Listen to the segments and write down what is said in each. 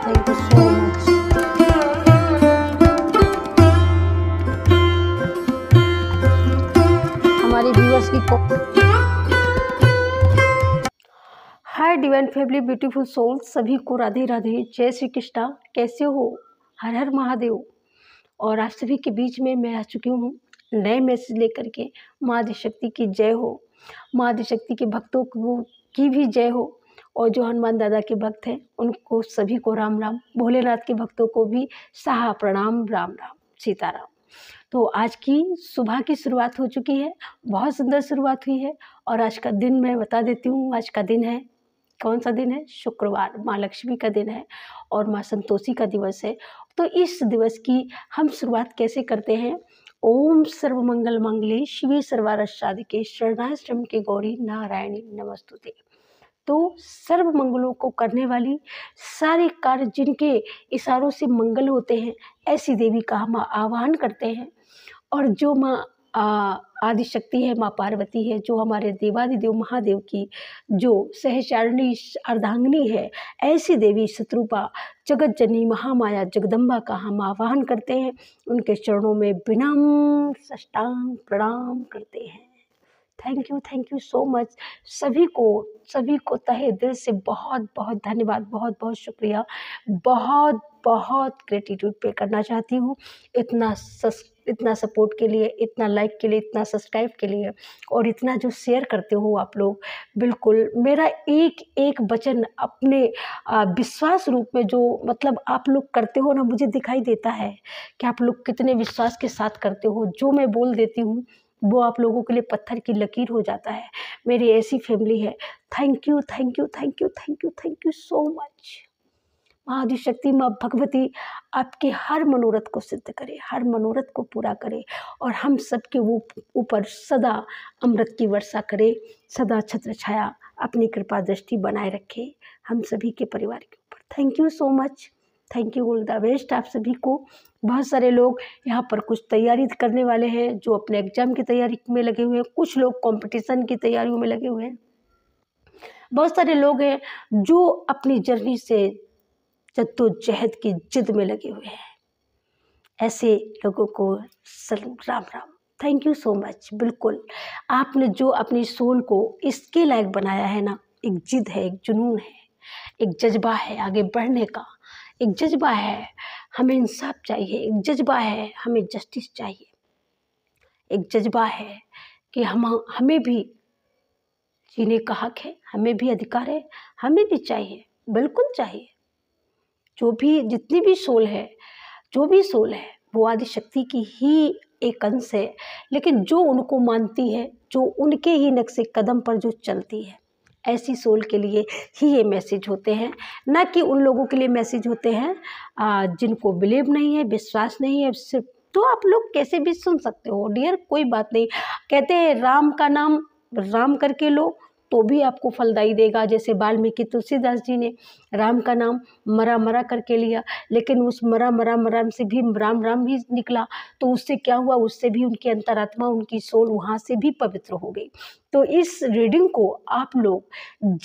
Thank you so much. हमारे viewers की हाय divine family, beautiful soul, सभी को राधे राधे, जय श्री कृष्णा। कैसे हो? हर हर महादेव। और आप सभी के बीच में मैं आ चुकी हूँ नए मैसेज लेकर के। माँ आदिशक्ति की जय हो, माँ आदिशक्ति के भक्तों की भी जय हो, और जो हनुमान दादा के भक्त हैं उनको सभी को राम राम, भोलेनाथ के भक्तों को भी साहा प्रणाम, राम राम, सीताराम। तो आज की सुबह की शुरुआत हो चुकी है, बहुत सुंदर शुरुआत हुई है। और आज का दिन मैं बता देती हूँ, आज का दिन है, कौन सा दिन है? शुक्रवार, माँ लक्ष्मी का दिन है और माँ संतोषी का दिवस है। तो इस दिवस की हम शुरुआत कैसे करते हैं? ओम सर्वमंगल मंगले शिवे सर्वार्थ साधिके शरणाश्रम के गौरी नारायणी नमस्तुते। तो सर्व मंगलों को करने वाली, सारे कार्य जिनके इशारों से मंगल होते हैं, ऐसी देवी का हम आह्वान करते हैं। और जो माँ आदिशक्ति है, माँ पार्वती है, जो हमारे देवादिदेव महादेव की जो सहचारिणी अर्धांगिनी है, ऐसी देवी शत्रुपा जगत जननी महामाया जगदम्बा का हम आह्वान करते हैं। उनके चरणों में विनम्र साष्टांग प्रणाम करते हैं। Thank you so much. सभी को तहे दिल से बहुत बहुत धन्यवाद, बहुत बहुत शुक्रिया, बहुत बहुत ग्रेटिट्यूड पे करना चाहती हूँ इतना सपोर्ट के लिए, इतना लाइक के लिए, इतना सब्सक्राइब के लिए, और इतना जो शेयर करते हो आप लोग। बिल्कुल मेरा एक एक वचन अपने विश्वास रूप में जो मतलब आप लोग करते हो ना, मुझे दिखाई देता है कि आप लोग कितने विश्वास के साथ करते हो। जो मैं बोल देती हूँ वो आप लोगों के लिए पत्थर की लकीर हो जाता है। मेरी ऐसी फैमिली है। Thank you so much. माँ आदिशक्ति, माँ भगवती आपके हर मनोरथ को सिद्ध करे, हर मनोरथ को पूरा करे, और हम सबके ऊपर सदा अमृत की वर्षा करे, सदा छत्र छाया अपनी कृपा दृष्टि बनाए रखे हम सभी के परिवार के ऊपर। Thank you so much. Thank you all the best आप सभी को। बहुत सारे लोग यहाँ पर कुछ तैयारी करने वाले हैं, जो अपने एग्जाम की तैयारी में लगे हुए हैं, कुछ लोग कंपटीशन की तैयारियों में लगे हुए हैं, बहुत सारे लोग हैं जो अपनी जर्नी से जद्दोजहद की जिद में लगे हुए हैं। ऐसे लोगों को Ram Ram. Thank you so much. बिल्कुल आपने जो अपनी सोल को इसके लायक बनाया है ना, एक जिद है, एक जुनून है, एक जज्बा है आगे बढ़ने का, एक जज्बा है हमें इंसाफ चाहिए, एक जज्बा है हमें जस्टिस चाहिए, एक जज्बा है कि हमें भी जीने का हक है, हमें भी अधिकार है, हमें भी चाहिए, बिल्कुल चाहिए। जो भी जितनी भी सोल है, जो भी सोल है, वो आदिशक्ति की ही एक अंश है, लेकिन जो उनको मानती है, जो उनके ही नक्शे कदम पर जो चलती है, ऐसी सोल के लिए ही ये मैसेज होते हैं, ना कि उन लोगों के लिए मैसेज होते हैं जिनको बिलीव नहीं है, विश्वास नहीं है। सिर्फ तो आप लोग कैसे भी सुन सकते हो डियर, कोई बात नहीं। कहते हैं राम का नाम राम करके लो तो भी आपको फलदायी देगा। जैसे वाल्मीकि तुलसीदास जी ने राम का नाम मरा मरा करके लिया, लेकिन उस मरा से भी राम राम ही निकला, तो उससे क्या हुआ? उससे भी उनकी अंतरात्मा, उनकी सोल वहाँ से भी पवित्र हो गई। तो इस रीडिंग को आप लोग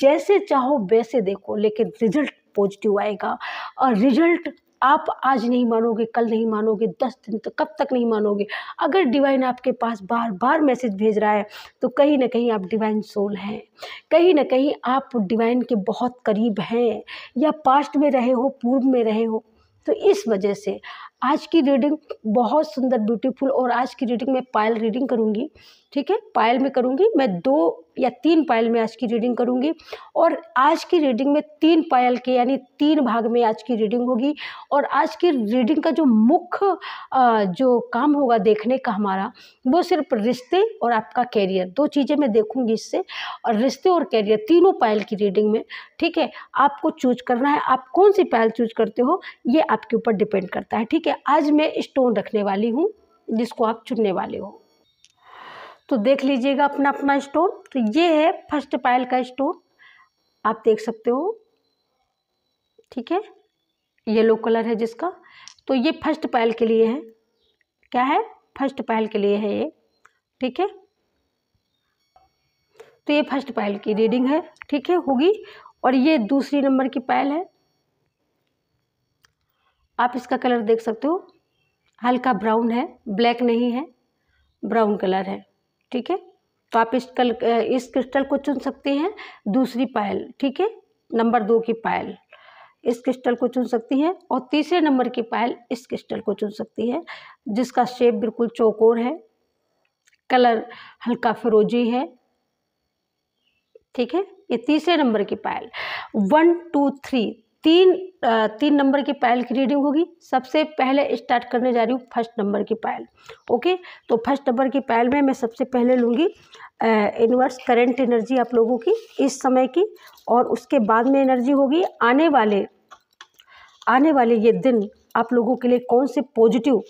जैसे चाहो वैसे देखो, लेकिन रिजल्ट पॉजिटिव आएगा। और रिजल्ट आप आज नहीं मानोगे, कल नहीं मानोगे, 10 दिन तक, कब तक नहीं मानोगे। अगर डिवाइन आपके पास बार बार मैसेज भेज रहा है तो कहीं ना कहीं आप डिवाइन सोल हैं, कहीं ना कहीं आप डिवाइन के बहुत करीब हैं, या पास्ट में रहे हो, पूर्व में रहे हो। तो इस वजह से आज की रीडिंग बहुत सुंदर, ब्यूटीफुल। और आज की रीडिंग में पायल रीडिंग करूँगी, ठीक है, पायल में करूँगी मैं, 2 या 3 पायल में आज की रीडिंग करूँगी। और आज की रीडिंग में 3 पायल के यानी 3 भाग में आज की रीडिंग होगी। और आज की रीडिंग का जो मुख्य जो काम होगा देखने का हमारा, वो सिर्फ रिश्ते और आपका कैरियर, 2 चीज़ें मैं देखूँगी इससे। और रिश्ते और कैरियर तीनों पायल की रीडिंग में, ठीक है, आपको चूज करना है। आप कौन सी पायल चूज करते हो ये आपके ऊपर डिपेंड करता है, ठीक है। आज मैं स्टोन रखने वाली हूँ जिसको आप चुनने वाले हो, तो देख लीजिएगा अपना अपना स्टोन। तो ये है फर्स्ट पायल का स्टोन, आप देख सकते हो, ठीक है, येलो कलर है जिसका। तो ये फर्स्ट पायल के लिए है, क्या है? फर्स्ट पायल के लिए है ये, ठीक है। तो ये फर्स्ट पायल की रीडिंग है, ठीक है, होगी। और ये दूसरी नंबर की पायल है, आप इसका कलर देख सकते हो, हल्का ब्राउन है, ब्लैक नहीं है, ब्राउन कलर है। ठीक है, तो आप इस क्रिस्टल को चुन सकते हैं। दूसरी पायल, ठीक है, नंबर 2 की पायल इस क्रिस्टल को चुन सकती हैं, और तीसरे नंबर की पायल इस क्रिस्टल को चुन सकती है, जिसका शेप बिल्कुल चौकोर है, कलर हल्का फिरोजी है। ठीक है, ये तीसरे नंबर की पायल। 1 2 3 तीन नंबर की पायल की रीडिंग होगी। सबसे पहले स्टार्ट करने जा रही हूँ फर्स्ट नंबर की पायल। ओके, तो फर्स्ट नंबर की पायल में मैं सबसे पहले लूँगी यूनिवर्स करंट एनर्जी आप लोगों की इस समय की, और उसके बाद में एनर्जी होगी आने वाले ये दिन आप लोगों के लिए कौन से पॉजिटिव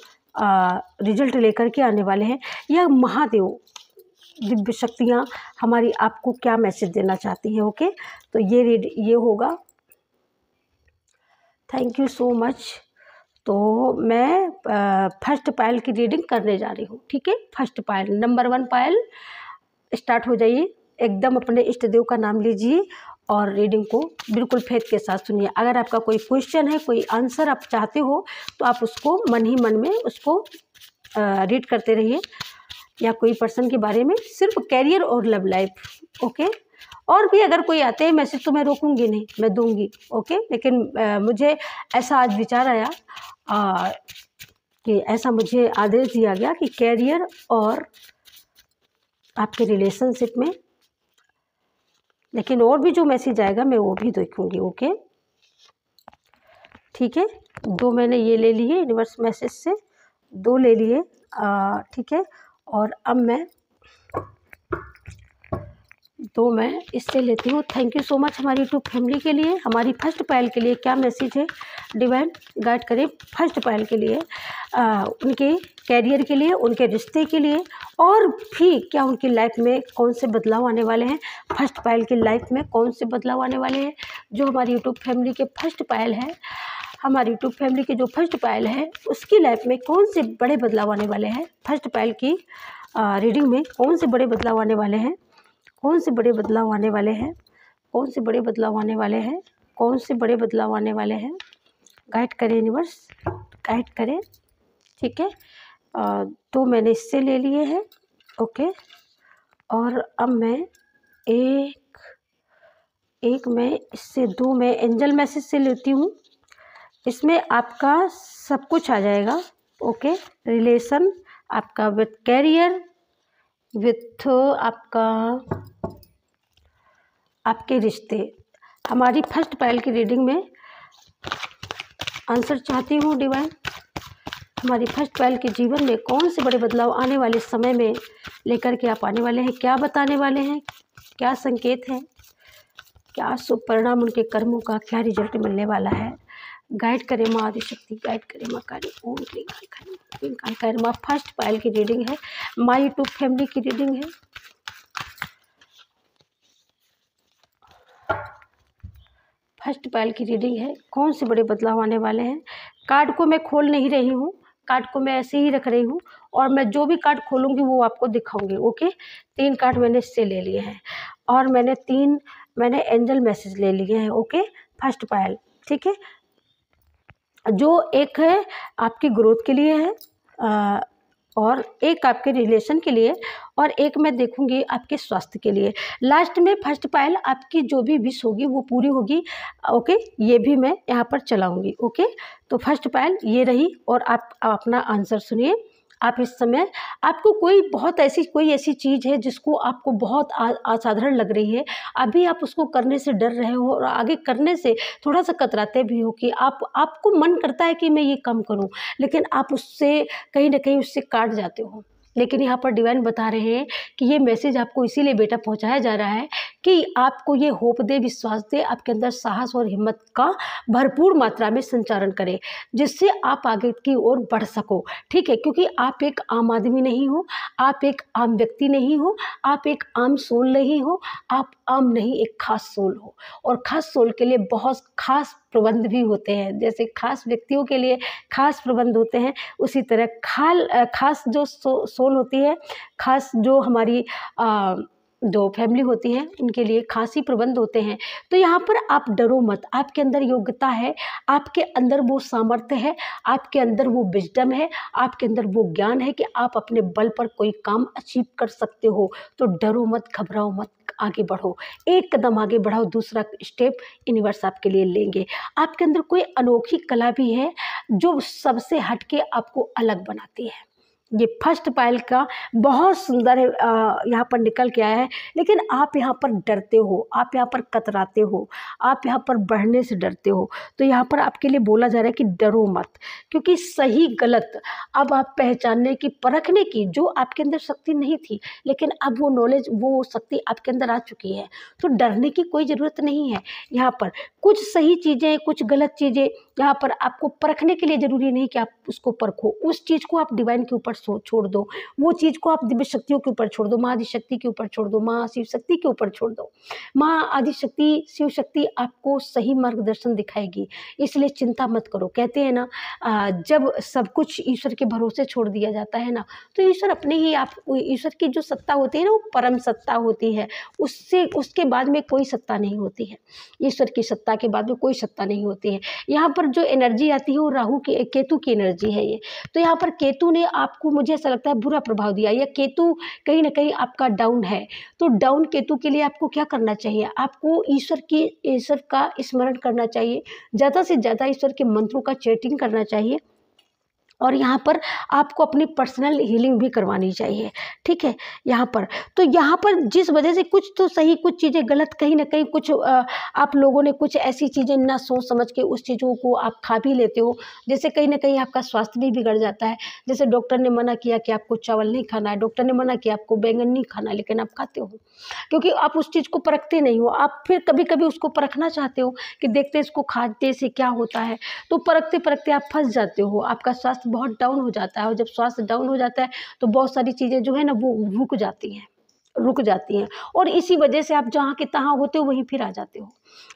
रिजल्ट लेकर के आने वाले हैं, या महादेव दिव्य शक्तियाँ हमारी आपको क्या मैसेज देना चाहती हैं। ओके, तो ये होगा। Thank you so much. तो मैं फर्स्ट पायल की रीडिंग करने जा रही हूँ। ठीक है, फर्स्ट पायल, नंबर 1 पायल, स्टार्ट हो जाइए। एकदम अपने इष्ट देव का नाम लीजिए और रीडिंग को बिल्कुल फेथ के साथ सुनिए। अगर आपका कोई क्वेश्चन है, कोई आंसर आप चाहते हो, तो आप उसको मन ही मन में उसको रीड करते रहिए, या कोई पर्सन के बारे में, सिर्फ कैरियर और लव लाइफ। ओके, और भी अगर कोई आते हैं मैसेज तो मैं रोकूंगी नहीं, मैं दूंगी। ओके, लेकिन मुझे ऐसा आज विचार आया कि ऐसा मुझे आदेश दिया गया कि कैरियर और आपके रिलेशनशिप में, लेकिन और भी जो मैसेज आएगा मैं वो भी देखूंगी। ओके, ठीक है, 2 मैंने ये ले लिए यूनिवर्स मैसेज से, 2 ले लिए। ठीक है, और अब मैं 2 मैं इससे लेती हूँ। थैंक यू सो मच हमारी यूट्यूब फैमिली के लिए। हमारी फर्स्ट पायल के लिए क्या मैसेज है, डिवाइन गाइड करें फर्स्ट पायल के लिए, उनके कैरियर के लिए, उनके रिश्ते के लिए, और भी क्या उनकी लाइफ में कौन से बदलाव आने वाले हैं। फर्स्ट पायल की लाइफ में कौन से बदलाव आने वाले हैं, जो हमारी यूट्यूब फैमिली के फर्स्ट पायल है, हमारी यूट्यूब फैमिली की जो फर्स्ट पायल है उसकी लाइफ में कौन से बड़े बदलाव आने वाले हैं। फर्स्ट पायल की रीडिंग में कौन से बड़े बदलाव आने वाले हैं, कौन से बड़े बदलाव आने वाले हैं, कौन से बड़े बदलाव आने वाले हैं, कौन से बड़े बदलाव आने वाले हैं। गाइड करें यूनिवर्स, गाइड करें। ठीक है, 2 मैंने इससे ले लिए हैं। ओके, और अब मैं एक मैं इससे 2 मैं एंजल मैसेज से लेती हूँ। इसमें आपका सब कुछ आ जाएगा। ओके, रिलेशन आपका विथ कैरियर, विथ आपके रिश्ते। हमारी फर्स्ट पायल की रीडिंग में आंसर चाहती हूँ डिवाइन, हमारी फर्स्ट पायल के जीवन में कौन से बड़े बदलाव आने वाले समय में लेकर के आप आने वाले हैं, क्या बताने वाले हैं, क्या संकेत है, क्या शुभ परिणाम उनके कर्मों का, क्या रिजल्ट मिलने वाला है। गाइड करें माँ आदिशक्ति, गाइड करें माँ काली, ओम क्लीं काल माँ। फर्स्ट पायल की रीडिंग है, माँ यूट्यूब फैमिली की रीडिंग है। फर्स्ट पायल की रीडिंग है, कौन से बड़े बदलाव आने वाले हैं। कार्ड को मैं खोल नहीं रही हूँ, कार्ड को मैं ऐसे ही रख रही हूँ, और मैं जो भी कार्ड खोलूँगी वो आपको दिखाऊंगी। ओके, 3 कार्ड मैंने इससे ले लिए हैं, और मैंने 3 एंजल मैसेज ले लिए हैं। Okay, first pile. ठीक है, जो एक है आपकी ग्रोथ के लिए है, और एक आपके रिलेशन के लिए, और एक मैं देखूंगी आपके स्वास्थ्य के लिए। लास्ट में फर्स्ट पायल आपकी जो भी विश होगी वो पूरी होगी। ओके, ये भी मैं यहाँ पर चलाऊंगी। ओके, तो फर्स्ट पायल ये रही, और आप अपना आंसर सुनिए। आप इस समय, आपको कोई ऐसी चीज़ है जिसको आपको बहुत असाधारण लग रही है, अभी आप उसको करने से डर रहे हो, और आगे करने से थोड़ा सा कतराते भी हो कि आपको मन करता है कि मैं ये काम करूं, लेकिन आप उससे कहीं ना कहीं उससे काट जाते हो। लेकिन यहाँ पर डिवाइन बता रहे हैं कि ये मैसेज आपको इसीलिए बेटा पहुँचाया जा रहा है कि आपको ये होप दे, विश्वास दे, आपके अंदर साहस और हिम्मत का भरपूर मात्रा में संचारण करे, जिससे आप आगे की ओर बढ़ सको। ठीक है, क्योंकि आप एक आम आदमी नहीं हो, आप एक आम व्यक्ति नहीं हो, आप एक आम सोल नहीं हो, आप आम नहीं एक खास सोल हो, और खास सोल के लिए बहुत खास प्रबंध भी होते हैं। जैसे खास व्यक्तियों के लिए खास प्रबंध होते हैं, उसी तरह खास जो सोल होती है, खास जो हमारी जो फैमिली होती है उनके लिए खास ही प्रबंध होते हैं। तो यहाँ पर आप डरो मत, आपके अंदर योग्यता है, आपके अंदर वो सामर्थ्य है, आपके अंदर वो विजडम है, आपके अंदर वो ज्ञान है कि आप अपने बल पर कोई काम अचीव कर सकते हो। तो डरो मत, घबराओ मत, आगे बढ़ो, एक कदम आगे बढ़ाओ, दूसरा स्टेप यूनिवर्स आपके लिए लेंगे। आपके अंदर कोई अनोखी कला भी है जो सबसे हटके आपको अलग बनाती है। ये फर्स्ट पायल का बहुत सुंदर यहाँ पर निकल के आया है, लेकिन आप यहाँ पर डरते हो, आप यहाँ पर कतराते हो, आप यहाँ पर बढ़ने से डरते हो। तो यहाँ पर आपके लिए बोला जा रहा है कि डरो मत, क्योंकि सही गलत अब आप पहचानने की, परखने की जो आपके अंदर शक्ति नहीं थी, लेकिन अब वो नॉलेज, वो शक्ति आपके अंदर आ चुकी है। तो डरने की कोई ज़रूरत नहीं है। यहाँ पर कुछ सही चीज़ें, कुछ गलत चीज़ें यहाँ पर आपको परखने के लिए ज़रूरी नहीं कि आप उसको परखो। उस चीज़ को आप डिवाइन के ऊपर छोड़ दो, वो चीज़ को आप दिव्य शक्तियों के ऊपर छोड़ दो, माँ आदिशक्ति के ऊपर छोड़ दो, माँ शिव शक्ति के ऊपर छोड़ दो। माँ आदिशक्ति, शिव शक्ति आपको सही मार्गदर्शन दिखाएगी, इसलिए चिंता मत करो। कहते हैं ना, जब सब कुछ ईश्वर के भरोसे छोड़ दिया जाता है ना, तो ईश्वर अपने ही आप, ईश्वर की जो सत्ता होती है ना, वो परम सत्ता होती है, उससे उसके बाद में कोई सत्ता नहीं होती है। ईश्वर की सत्ता के बाद में कोई सत्ता नहीं होती है। यहाँ पर जो एनर्जी आती है वो राहु की, केतु की एनर्जी है ये। तो यहाँ पर केतु ने आपको, मुझे ऐसा लगता है, बुरा प्रभाव दिया, या केतु कहीं ना कहीं आपका डाउन है। तो डाउन केतु के लिए आपको क्या करना चाहिए? आपको ईश्वर का स्मरण करना चाहिए, ज़्यादा से ज़्यादा ईश्वर के मंत्रों का चैंटिंग करना चाहिए, और यहाँ पर आपको अपनी पर्सनल हीलिंग भी करवानी चाहिए। ठीक है, यहाँ पर तो यहाँ पर जिस वजह से कुछ तो सही, कुछ चीज़ें गलत, कहीं ना कहीं कुछ आप लोगों ने कुछ ऐसी चीज़ें ना सोच समझ के उस चीज़ों को आप खा भी लेते हो, जैसे कहीं ना कहीं आपका स्वास्थ्य भी बिगड़ जाता है। जैसे डॉक्टर ने मना किया कि आपको चावल नहीं खाना है, डॉक्टर ने मना किया आपको बैंगन नहीं खाना, लेकिन आप खाते हो, क्योंकि आप उस चीज़ को परखते नहीं हो। आप फिर कभी कभी उसको परखना चाहते हो कि देखते इसको खाते से क्या होता है, तो परखते परखते आप फंस जाते हो, आपका स्वास्थ्य बहुत डाउन हो जाता है। और जब स्वास्थ्य डाउन हो जाता है तो बहुत सारी चीज़ें जो है ना, वो रुक जाती हैं, और इसी वजह से आप जहाँ के तहाँ होते हो वहीं फिर आ जाते हो।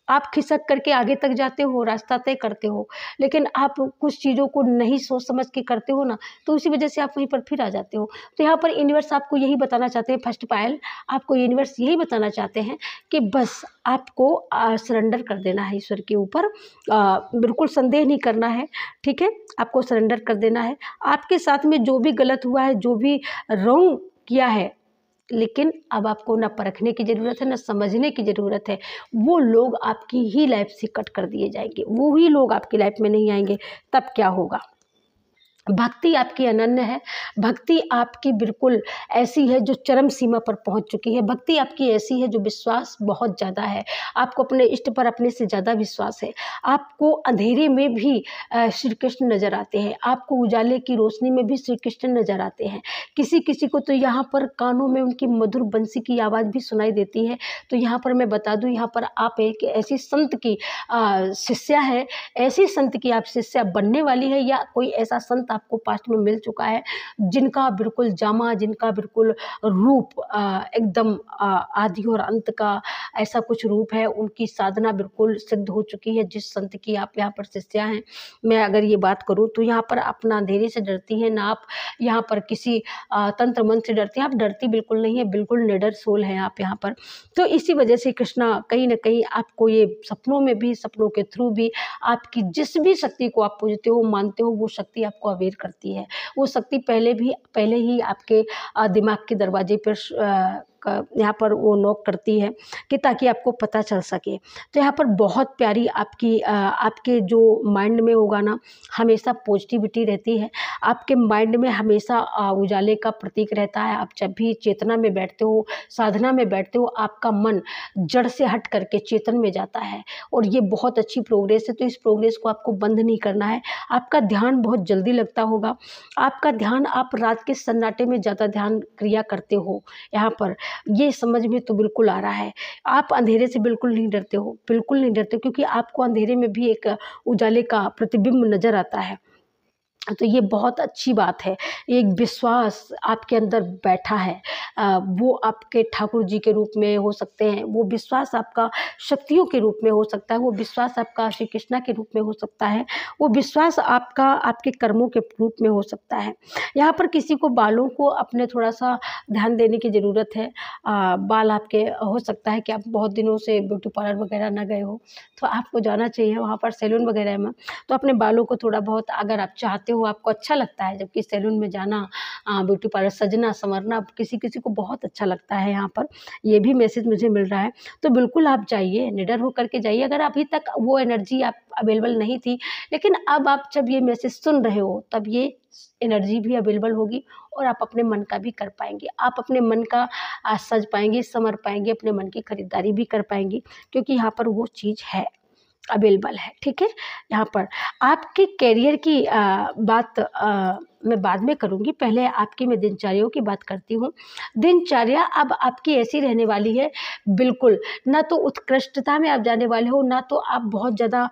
आप खिसक करके आगे तक जाते हो, रास्ता तय करते हो, लेकिन आप कुछ चीज़ों को नहीं सोच समझ के करते हो ना, तो उसी वजह से आप वहीं पर फिर आ जाते हो। तो यहाँ पर यूनिवर्स आपको यही बताना चाहते हैं, फर्स्ट पायल आपको यूनिवर्स यही बताना चाहते हैं कि बस आपको सरेंडर कर देना है ईश्वर के ऊपर, बिल्कुल संदेह नहीं करना है। ठीक है, आपको सरेंडर कर देना है। आपके साथ में जो भी गलत हुआ है, जो भी रॉन्ग किया है, लेकिन अब आपको ना परखने की ज़रूरत है, ना समझने की ज़रूरत है। वो लोग आपकी ही लाइफ से कट कर दिए जाएंगे, वो ही लोग आपकी लाइफ में नहीं आएंगे। तब क्या होगा? भक्ति आपकी अनन्य है, भक्ति आपकी बिल्कुल ऐसी है जो चरम सीमा पर पहुंच चुकी है। भक्ति आपकी ऐसी है जो विश्वास बहुत ज़्यादा है, आपको अपने इष्ट पर अपने से ज़्यादा विश्वास है। आपको अंधेरे में भी श्री कृष्ण नज़र आते हैं, आपको उजाले की रोशनी में भी श्री कृष्ण नज़र आते हैं। किसी किसी को तो यहाँ पर कानों में उनकी मधुर बंसी की आवाज़ भी सुनाई देती है। तो यहाँ पर मैं बता दूँ, यहाँ पर आप एक ऐसी संत की शिष्या है, ऐसी संत की आप शिष्या बनने वाली है, या कोई ऐसा संत आपको पास्ट में मिल चुका है जिनका बिल्कुल जामा, जिनका बिल्कुल रूप एकदम आदि और अंत का ऐसा कुछ रूप है, उनकी साधना बिल्कुल सिद्ध हो चुकी है। जिस संत की आप यहाँ पर शिष्या हैं, मैं अगर ये बात करूँ तो यहाँ पर अपना अंधेरे से डरती हैं ना, आप यहाँ पर किसी तंत्र मंत्र से डरती हैं, आप डरती बिल्कुल नहीं है, बिल्कुल निडर सोल हैं आप यहाँ पर। तो इसी वजह से कृष्णा कहीं ना कहीं आपको ये सपनों में भी, सपनों के थ्रू भी आपकी जिस भी शक्ति को आप पूजते हो, मानते हो, वो शक्ति आपको अवेयर करती है। वो शक्ति पहले ही आपके दिमाग के दरवाजे पर यहाँ पर वो नॉक करती है कि ताकि आपको पता चल सके। तो यहाँ पर बहुत प्यारी आपके जो माइंड में होगा ना, हमेशा पॉजिटिविटी रहती है, आपके माइंड में हमेशा उजाले का प्रतीक रहता है। आप जब भी चेतना में बैठते हो, साधना में बैठते हो, आपका मन जड़ से हट करके चेतन में जाता है, और ये बहुत अच्छी प्रोग्रेस है। तो इस प्रोग्रेस को आपको बंद नहीं करना है। आपका ध्यान बहुत जल्दी लगता होगा, आपका ध्यान, आप रात के सन्नाटे में ज़्यादा ध्यान क्रिया करते हो, यहाँ पर ये समझ में तो बिल्कुल आ रहा है। आप अंधेरे से बिल्कुल नहीं डरते हो, बिल्कुल नहीं डरते, क्योंकि आपको अंधेरे में भी एक उजाले का प्रतिबिंब नज़र आता है। तो ये बहुत अच्छी बात है। एक विश्वास आपके अंदर बैठा है, वो आपके ठाकुर जी के रूप में हो सकते हैं, वो विश्वास आपका शक्तियों के रूप में हो सकता है, वो विश्वास आपका श्री कृष्णा के रूप में हो सकता है, वो विश्वास आपका आपके कर्मों के रूप में हो सकता है। यहाँ पर किसी को बालों को अपने थोड़ा-सा ध्यान देने की ज़रूरत है। बाल आपके हो सकता है कि आप बहुत दिनों से ब्यूटी पार्लर वगैरह ना गए हो, तो आपको जाना चाहिए वहाँ पर सैलून वगैरह में। तो अपने बालों को थोड़ा बहुत अगर आप चाहते हो, आपको अच्छा लगता है जबकि सैलून में जाना, ब्यूटी पार्लर सजना संवरना किसी-किसी को बहुत अच्छा लगता है, यहाँ पर ये भी मैसेज मुझे मिल रहा है। तो बिल्कुल आप जाइए, निडर होकर के जाइए। अगर अभी तक वो एनर्जी आप अवेलेबल नहीं थी, लेकिन अब आप जब ये मैसेज सुन रहे हो तब ये एनर्जी भी अवेलेबल होगी और आप अपने मन का भी कर पाएँगे। आप अपने मन का सज पाएँगे, संवर पाएँगे, अपने मन की खरीदारी भी कर पाएँगे, क्योंकि यहाँ पर वो चीज़ है, अवेलेबल है, ठीक है? यहाँ पर आपके करियर की बात मैं बाद में करूँगी, पहले आपकी मैं दिनचर्याओं की बात करती हूँ। दिनचर्या अब आपकी ऐसी रहने वाली है, बिल्कुल, ना तो उत्कृष्टता में आप जाने वाले हो, ना तो आप बहुत ज़्यादा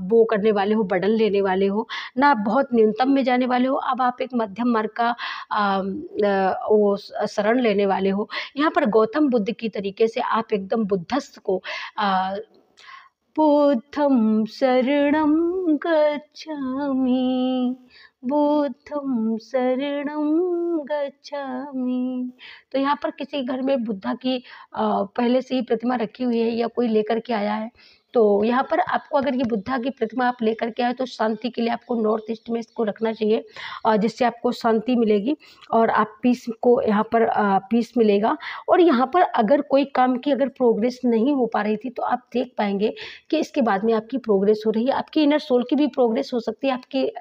वो करने वाले हो, बर्डन लेने वाले हो, ना आप बहुत न्यूनतम में जाने वाले हो, अब आप एक मध्यम मार्ग का वो शरण लेने वाले हो। यहाँ पर गौतम बुद्ध की तरीके से आप एकदम बुद्धस्थ को बुद्धं शरणं गच्छामि, बुद्धं शरणं गच्छामि। तो यहाँ पर किसी घर में बुद्धा की पहले से ही प्रतिमा रखी हुई है या कोई लेकर के आया है, तो यहाँ पर आपको अगर ये बुद्धा की प्रतिमा आप लेकर के आए तो शांति के लिए आपको नॉर्थ ईस्ट में इसको रखना चाहिए, जिससे आपको शांति मिलेगी और आप पीस को यहाँ पर पीस मिलेगा। और यहाँ पर अगर कोई काम की अगर प्रोग्रेस नहीं हो पा रही थी तो आप देख पाएंगे कि इसके बाद में आपकी प्रोग्रेस हो रही है, आपकी इनर सोल की भी प्रोग्रेस हो सकती है, आपकी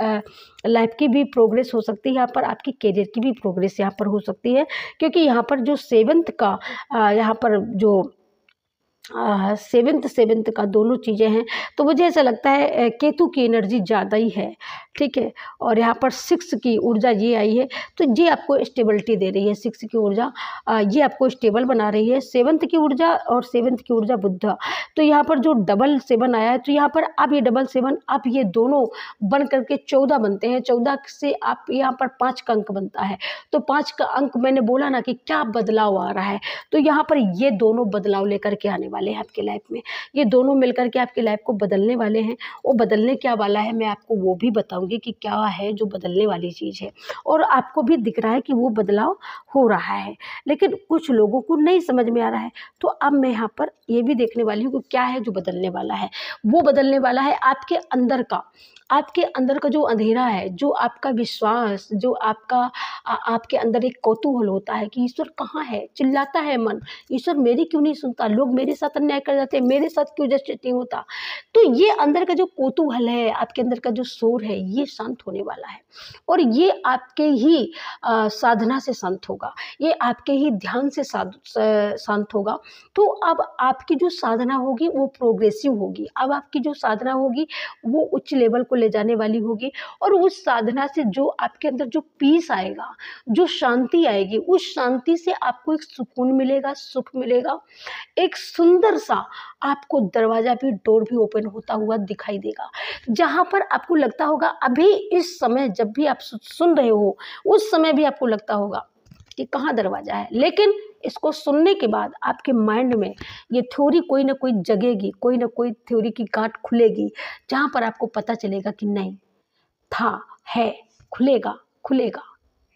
लाइफ की भी प्रोग्रेस हो सकती है, यहाँ पर आपकी करियर की भी प्रोग्रेस यहाँ पर हो सकती है। क्योंकि यहाँ पर जो सेवंथ का यहाँ पर जो सेवंथ का दोनों चीज़ें हैं, तो मुझे ऐसा लगता है केतु की एनर्जी ज़्यादा ही है, ठीक है? और यहाँ पर 6 की ऊर्जा ये आई है, तो ये आपको स्टेबिलिटी दे रही है। 6 की ऊर्जा ये आपको स्टेबल बना रही है। 7th की ऊर्जा और 7th की ऊर्जा बुध, तो यहाँ पर जो डबल 7 आया है, तो यहाँ पर अब ये डबल 7 अब ये दोनों बन करके 14 बनते हैं। 14 से आप यहाँ पर 5 का अंक बनता है, तो 5 का अंक मैंने बोला ना कि क्या बदलाव आ रहा है, तो यहाँ पर ये दोनों बदलाव लेकर के आने वाले हैं आपकी लाइफ में। ये दोनों मिलकर के आपकी लाइफ को बदलने वाले हैं। वो बदलने क्या वाला है मैं आपको वो भी बताऊंगी कि क्या है जो बदलने वाली चीज़ है, और आपको भी दिख रहा है कि वो बदलाव हो रहा है, लेकिन कुछ लोगों को नहीं समझ में आ रहा है। तो अब मैं यहाँ पर ये भी देखने वाली हूँ कि क्या है जो बदलने वाला है। वो बदलने वाला है आपके अंदर का जो अंधेरा है, जो आपका विश्वास, जो आपका आपके अंदर एक कौतूहल होता है कि ईश्वर कहाँ है, चिल्लाता है मन, ईश्वर मेरी क्यों नहीं सुनता, लोग मेरे साथ अन्याय कर जाते हैं, मेरे साथ क्यों जस्टिस नहीं होता। तो ये अंदर का जो कौतूहल है, आपके अंदर का जो शोर है, ये शांत होने वाला है, और ये आपके ही साधना से शांत होगा, ये आपके ही ध्यान से शांत होगा। तो अब आपकी जो साधना होगी वो प्रोग्रेसिव होगी, अब आपकी जो साधना होगी वो उच्च लेवल को ले जाने वाली होगी, और उस साधना से जो आपके अंदर जो पीस आएगा, जो शांति आएगी, उस शांति से आपको एक सुकून मिलेगा, सुख मिलेगा, एक सुंदर सा आपको दरवाजा भी, डोर भी ओपन होता हुआ दिखाई देगा, जहां पर आपको लगता होगा अभी इस समय जब भी आप सुन रहे हो उस समय भी आपको लगता होगा कि कहाँ दरवाजा है, लेकिन इसको सुनने के बाद आपके माइंड में ये थ्योरी कोई ना कोई जगेगी, कोई ना कोई थ्योरी की गांठ खुलेगी, जहां पर आपको पता चलेगा कि नहीं था, है, खुलेगा खुलेगा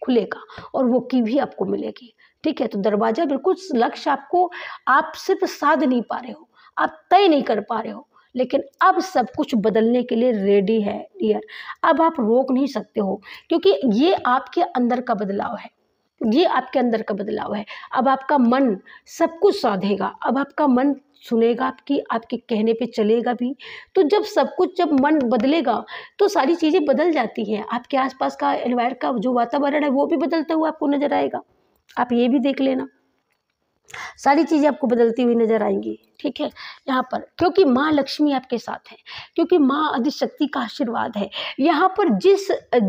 खुलेगा, और वो की भी आपको मिलेगी, ठीक है? तो दरवाजा बिल्कुल लक्ष्य आपको, आप सिर्फ साध नहीं पा रहे हो, आप तय नहीं कर पा रहे हो, लेकिन अब सब कुछ बदलने के लिए रेडी है डियर। अब आप रोक नहीं सकते हो, क्योंकि ये आपके अंदर का बदलाव है, ये आपके अंदर का बदलाव है। अब आपका मन सब कुछ साधेगा, अब आपका मन सुनेगा, आपके कहने पे चलेगा भी। तो जब मन बदलेगा तो सारी चीज़ें बदल जाती हैं, आपके आसपास का एनवायरनमेंट का जो वातावरण है वो भी बदलता हुआ आपको नजर आएगा। आप ये भी देख लेना, सारी चीज़ें आपको बदलती हुई नजर आएंगी। ठीक है। यहाँ पर क्योंकि माँ लक्ष्मी आपके साथ है, क्योंकि माँ आदिशक्ति का आशीर्वाद है। यहाँ पर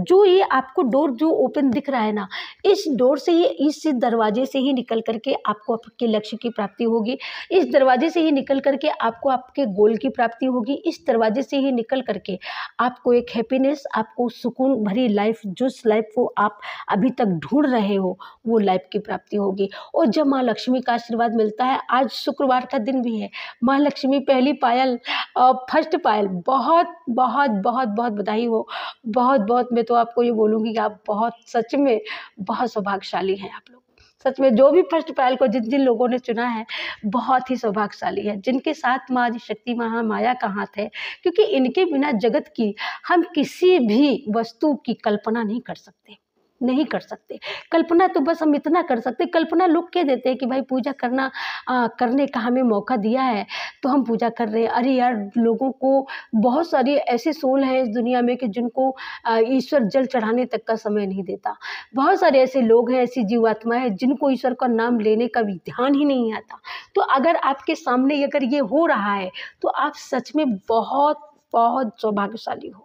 जो ये आपको डोर जो ओपन दिख रहा है ना, इस डोर से ही, इस दरवाजे से ही निकल करके आपको आपके लक्ष्य की प्राप्ति होगी। इस दरवाजे से ही निकल करके आपको आपके गोल की प्राप्ति होगी। इस दरवाजे से ही निकल करके आपको एक हैप्पीनेस, आपको सुकून भरी लाइफ, जिस लाइफ को आप अभी तक ढूंढ रहे हो, वो लाइफ की प्राप्ति होगी। और जब माँ लक्ष्मी का आशीर्वाद मिलता है, आज शुक्रवार का दिन भी है, माँ लक्ष्मी पहली पायल, फर्स्ट पायल, बहुत बहुत बहुत बहुत बधाई हो, बहुत बहुत। मैं तो आपको ये बोलूँगी कि आप बहुत, सच में बहुत सौभाग्यशाली हैं आप लोग। सच में जो भी फर्स्ट पायल को जिन जिन लोगों ने चुना है, बहुत ही सौभाग्यशाली है, जिनके साथ माँ आदिशक्ति महामाया का हाथ है। क्योंकि इनके बिना जगत की हम किसी भी वस्तु की कल्पना नहीं कर सकते, नहीं कर सकते। कल्पना तो बस हम इतना कर सकते, कल्पना लोग कह देते हैं कि भाई पूजा करने का हमें मौका दिया है तो हम पूजा कर रहे हैं। अरे यार, लोगों को बहुत सारी ऐसे सोल हैं इस दुनिया में कि जिनको ईश्वर जल चढ़ाने तक का समय नहीं देता। बहुत सारे ऐसे लोग हैं, ऐसी जीवात्मा है जिनको ईश्वर का नाम लेने का भी ध्यान ही नहीं आता। तो अगर आपके सामने अगर ये हो रहा है तो आप सच में बहुत बहुत सौभाग्यशाली हो,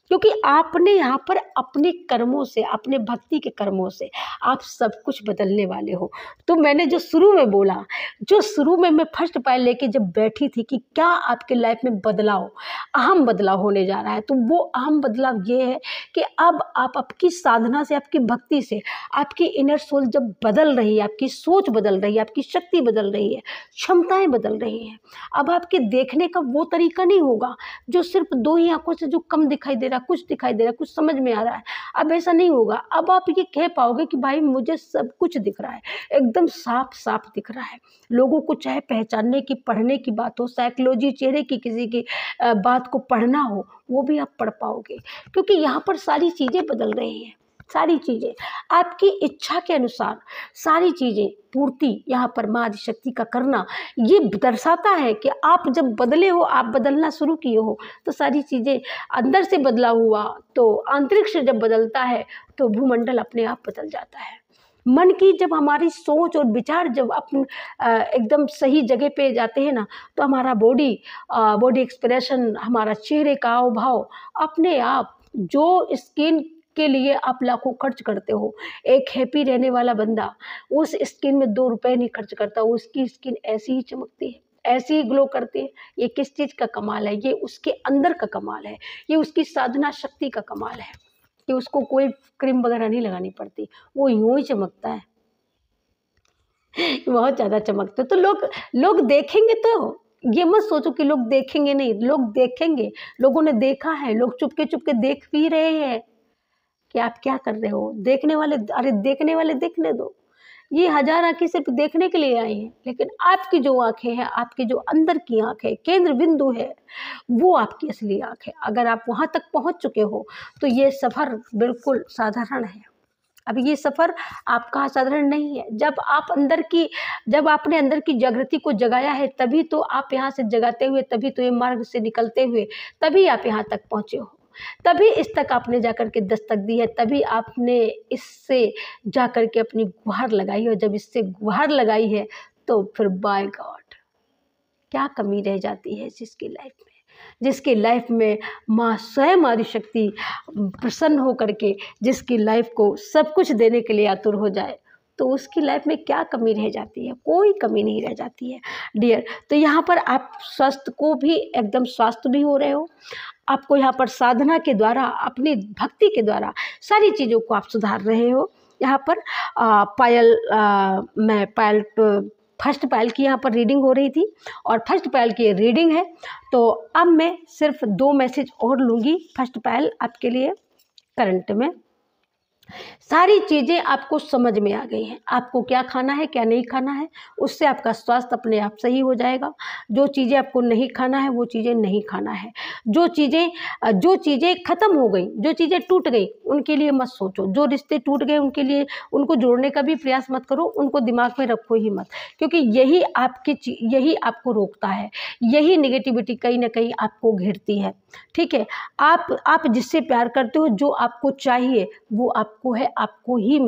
क्योंकि आपने यहाँ पर अपने कर्मों से, अपने भक्ति के कर्मों से आप सब कुछ बदलने वाले हो। तो मैंने जो शुरू में बोला, जो शुरू में मैं फर्स्ट पायल लेके जब बैठी थी कि क्या आपके लाइफ में बदलाव, अहम बदलाव होने जा रहा है, तो वो अहम बदलाव ये है कि अब आप आपकी साधना से, आपकी भक्ति से, आपकी इनर सोल जब बदल रही है, आपकी सोच बदल रही है, आपकी शक्ति बदल रही है, क्षमताएं बदल रही हैं। अब आपके देखने का वो तरीका नहीं होगा जो सिर्फ दो ही आंखों से जो कम दिखाई दे रहा, कुछ दिखाई दे रहा, कुछ समझ में आ रहा है। अब ऐसा नहीं होगा। अब आप ये कह पाओगे कि भाई मुझे सब कुछ दिख रहा है, एकदम साफ साफ दिख रहा है। लोगों को चाहे पहचानने की, पढ़ने की बात हो, साइकोलॉजी, चेहरे की किसी की बात को पढ़ना हो, वो भी आप पढ़ पाओगे, क्योंकि यहाँ पर सारी चीज़ें बदल रही हैं। सारी चीज़ें आपकी इच्छा के अनुसार, सारी चीज़ें पूर्ति यहाँ पर माँ आदिशक्ति का करना ये दर्शाता है कि आप जब बदले हो, आप बदलना शुरू किए हो, तो सारी चीज़ें अंदर से बदलाव हुआ, तो अंतरिक्ष जब बदलता है तो भूमंडल अपने आप बदल जाता है। मन की जब हमारी सोच और विचार जब अपन एकदम सही जगह पे जाते हैं ना, तो हमारा बॉडी एक्सप्रेशन, हमारा चेहरे का हाव भाव अपने आप, जो स्किन के लिए आप लाखों खर्च करते हो, एक हैप्पी रहने वाला बंदा उस स्किन में 2 रुपए नहीं खर्च करता, उसकी स्किन ऐसी ही चमकती है, ऐसी ही ग्लो करती है। ये किस चीज़ का कमाल है? ये उसके अंदर का कमाल है, ये उसकी साधना शक्ति का कमाल है कि उसको कोई क्रीम वगैरह नहीं लगानी पड़ती, वो यूं ही चमकता है। बहुत ज़्यादा चमकता है। तो लोग देखेंगे, तो ये मत सोचो कि लोग देखेंगे नहीं, लोग देखेंगे। लोगों ने देखा है, लोग चुपके चुपके देख भी रहे हैं कि आप क्या कर रहे हो। देखने वाले, अरे देखने वाले देखने दो, ये 1000 आंखें सिर्फ देखने के लिए आई हैं, लेकिन आपकी जो आंखें हैं, आपकी जो अंदर की आंख है, केंद्र बिंदु है, वो आपकी असली आंख है। अगर आप वहाँ तक पहुँच चुके हो तो ये सफ़र बिल्कुल साधारण है। अब ये सफ़र आपका साधारण नहीं है। जब आपने अंदर की जागृति को जगाया है, तभी तो आप यहाँ से जगाते हुए, तभी तो ये मार्ग से निकलते हुए, तभी आप यहाँ तक पहुँचे हो, तभी इस तक आपने जाकर के दस्तक दी है, तभी आपने इससे जाकर के अपनी गुहार लगाई है। और जब इससे गुहार लगाई है तो फिर बाय गॉड क्या कमी रह जाती है जिसकी लाइफ में, जिसकी लाइफ में माँ स्वयं आदिशक्ति प्रसन्न होकर के जिसकी लाइफ को सब कुछ देने के लिए आतुर हो जाए, तो उसकी लाइफ में क्या कमी रह जाती है? कोई कमी नहीं रह जाती है डियर। तो यहाँ पर आप स्वस्थ को भी एकदम स्वस्थ भी हो रहे हो। आपको यहाँ पर साधना के द्वारा, अपनी भक्ति के द्वारा सारी चीज़ों को आप सुधार रहे हो। यहाँ पर मैं पायल फर्स्ट पायल की यहाँ पर रीडिंग हो रही थी और फर्स्ट पायल की रीडिंग है। तो अब मैं सिर्फ 2 मैसेज और लूँगी फर्स्ट पायल आपके लिए। करंट में सारी चीज़ें आपको समझ में आ गई हैं, आपको क्या खाना है, क्या नहीं खाना है, उससे आपका स्वास्थ्य अपने आप सही हो जाएगा। जो चीज़ें आपको नहीं खाना है, वो चीज़ें नहीं खाना है। जो चीज़ें ख़त्म हो गई, जो चीज़ें टूट गई, उनके लिए मत सोचो। जो रिश्ते टूट गए उनके लिए, उनको जोड़ने का भी प्रयास मत करो, उनको दिमाग में रखो ही मत, क्योंकि यही आपको रोकता है, यही नेगेटिविटी कहीं ना कहीं आपको घेरती है। ठीक है, आप जिससे प्यार करते हो, जो आपको चाहिए वो आप आपको है, आपको ही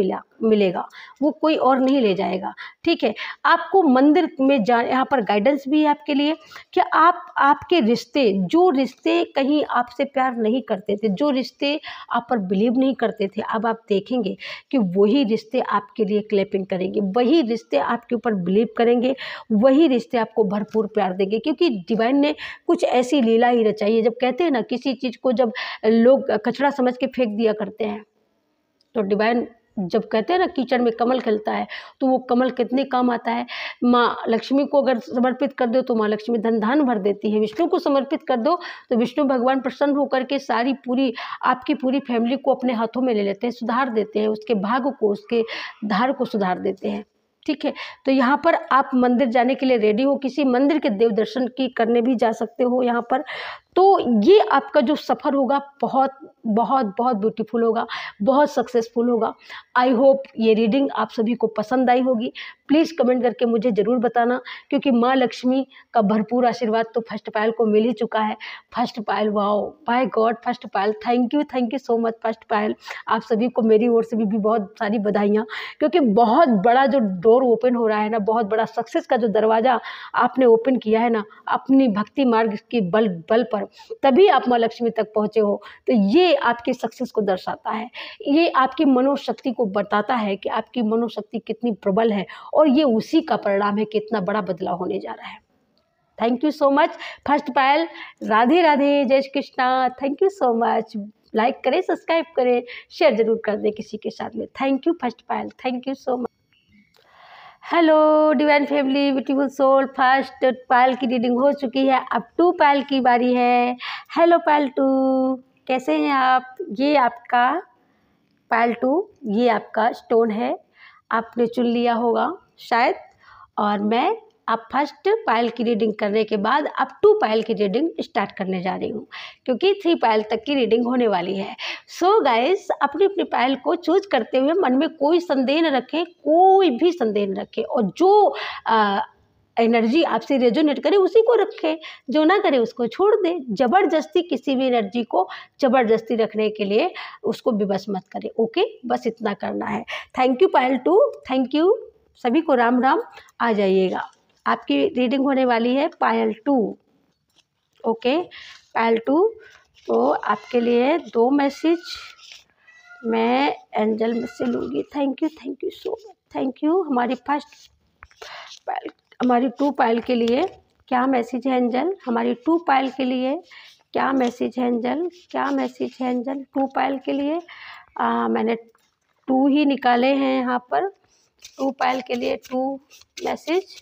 मिलेगा, वो कोई और नहीं ले जाएगा। ठीक है, आपको मंदिर में यहाँ पर गाइडेंस भी है आपके लिए कि आपके रिश्ते, जो रिश्ते कहीं आपसे प्यार नहीं करते थे, जो रिश्ते आप पर बिलीव नहीं करते थे, अब आप देखेंगे कि वही रिश्ते आपके लिए क्लैपिंग करेंगे, वही रिश्ते आपके ऊपर बिलीव करेंगे, वही रिश्ते आपको भरपूर प्यार देंगे। क्योंकि डिवाइन ने कुछ ऐसी लीला ही रचाई है। जब कहते हैं ना, किसी चीज़ को जब लोग कचरा समझ के फेंक दिया करते हैं, तो डिवाइन जब कहते हैं ना कीचड़ में कमल खिलता है, तो वो कमल कितने काम आता है। माँ लक्ष्मी को अगर समर्पित कर दो तो माँ लक्ष्मी धन धान भर देती है। विष्णु को समर्पित कर दो तो विष्णु भगवान प्रसन्न होकर के सारी पूरी आपकी पूरी फैमिली को अपने हाथों में ले लेते हैं, सुधार देते हैं, उसके भाग्य को, उसके धार को सुधार देते हैं। ठीक है, तो यहाँ पर आप मंदिर जाने के लिए रेडी हो, किसी मंदिर के देव दर्शन की करने भी जा सकते हो यहाँ पर। तो ये आपका जो सफ़र होगा बहुत बहुत बहुत ब्यूटीफुल होगा, बहुत सक्सेसफुल होगा। आई होप ये रीडिंग आप सभी को पसंद आई होगी। प्लीज़ कमेंट करके मुझे ज़रूर बताना, क्योंकि माँ लक्ष्मी का भरपूर आशीर्वाद तो फर्स्ट पायल को मिल ही चुका है। First Payal, wow, by God, first Payal, thank you so much first Payal. आप सभी को मेरी ओर से भी बहुत सारी बधाइयाँ, क्योंकि बहुत बड़ा जो डोर ओपन हो रहा है ना, बहुत बड़ा सक्सेस का जो दरवाज़ा आपने ओपन किया है ना, अपनी भक्ति मार्ग के बल पर, तभी आप माँ लक्ष्मी तक पहुँचे हो। तो ये आपके सक्सेस को दर्शाता है, ये आपकी मनोशक्ति को बताता है कि आपकी मनोशक्ति कितनी प्रबल है, और ये उसी का परिणाम है कि इतना बड़ा बदलाव होने जा रहा है। Thank you so much first Payal. Radhe Radhe, जय Shri Krishna. Thank you so much. Like करें, सब्सक्राइब करें, शेयर जरूर कर दें किसी के साथ में। Thank you first Payal, thank you so much. Hello divine family, beautiful soul, first Payal की रीडिंग हो चुकी है, अब 2 पायल की बारी है। हेलो पायल 2, कैसे हैं आप? ये आपका पायल 2, ये आपका स्टोन है, आपने चुन लिया होगा शायद। और मैं अब फर्स्ट पायल की रीडिंग करने के बाद अब 2 पायल की रीडिंग स्टार्ट करने जा रही हूँ, क्योंकि 3 पायल तक की रीडिंग होने वाली है। सो गाइस, अपनी अपनी पायल को चूज करते हुए मन में कोई संदेह न रखें, कोई भी संदेह न रखें, और जो एनर्जी आपसे रेजोनेट करे उसी को रखें, जो ना करे उसको छोड़ दें। जबरदस्ती किसी भी एनर्जी को जबरदस्ती रखने के लिए उसको विवश मत करें। ओके, बस इतना करना है। Thank you Payal 2, thank you सभी को, राम राम। आ जाइएगा, आपकी रीडिंग होने वाली है पायल 2। ओके पायल 2, तो आपके लिए 2 मैसेज मैं एंजल में से लूँगी। Thank you so much, thank you. हमारी फर्स्ट पायल, हमारी 2 पायल के लिए क्या मैसेज है एंजल? हमारी 2 पायल के लिए क्या मैसेज है एंजल? क्या मैसेज है एंजल 2 पायल के लिए? मैंने 2 ही निकाले हैं यहाँ पर। 2 पायल के लिए 2 मैसेज,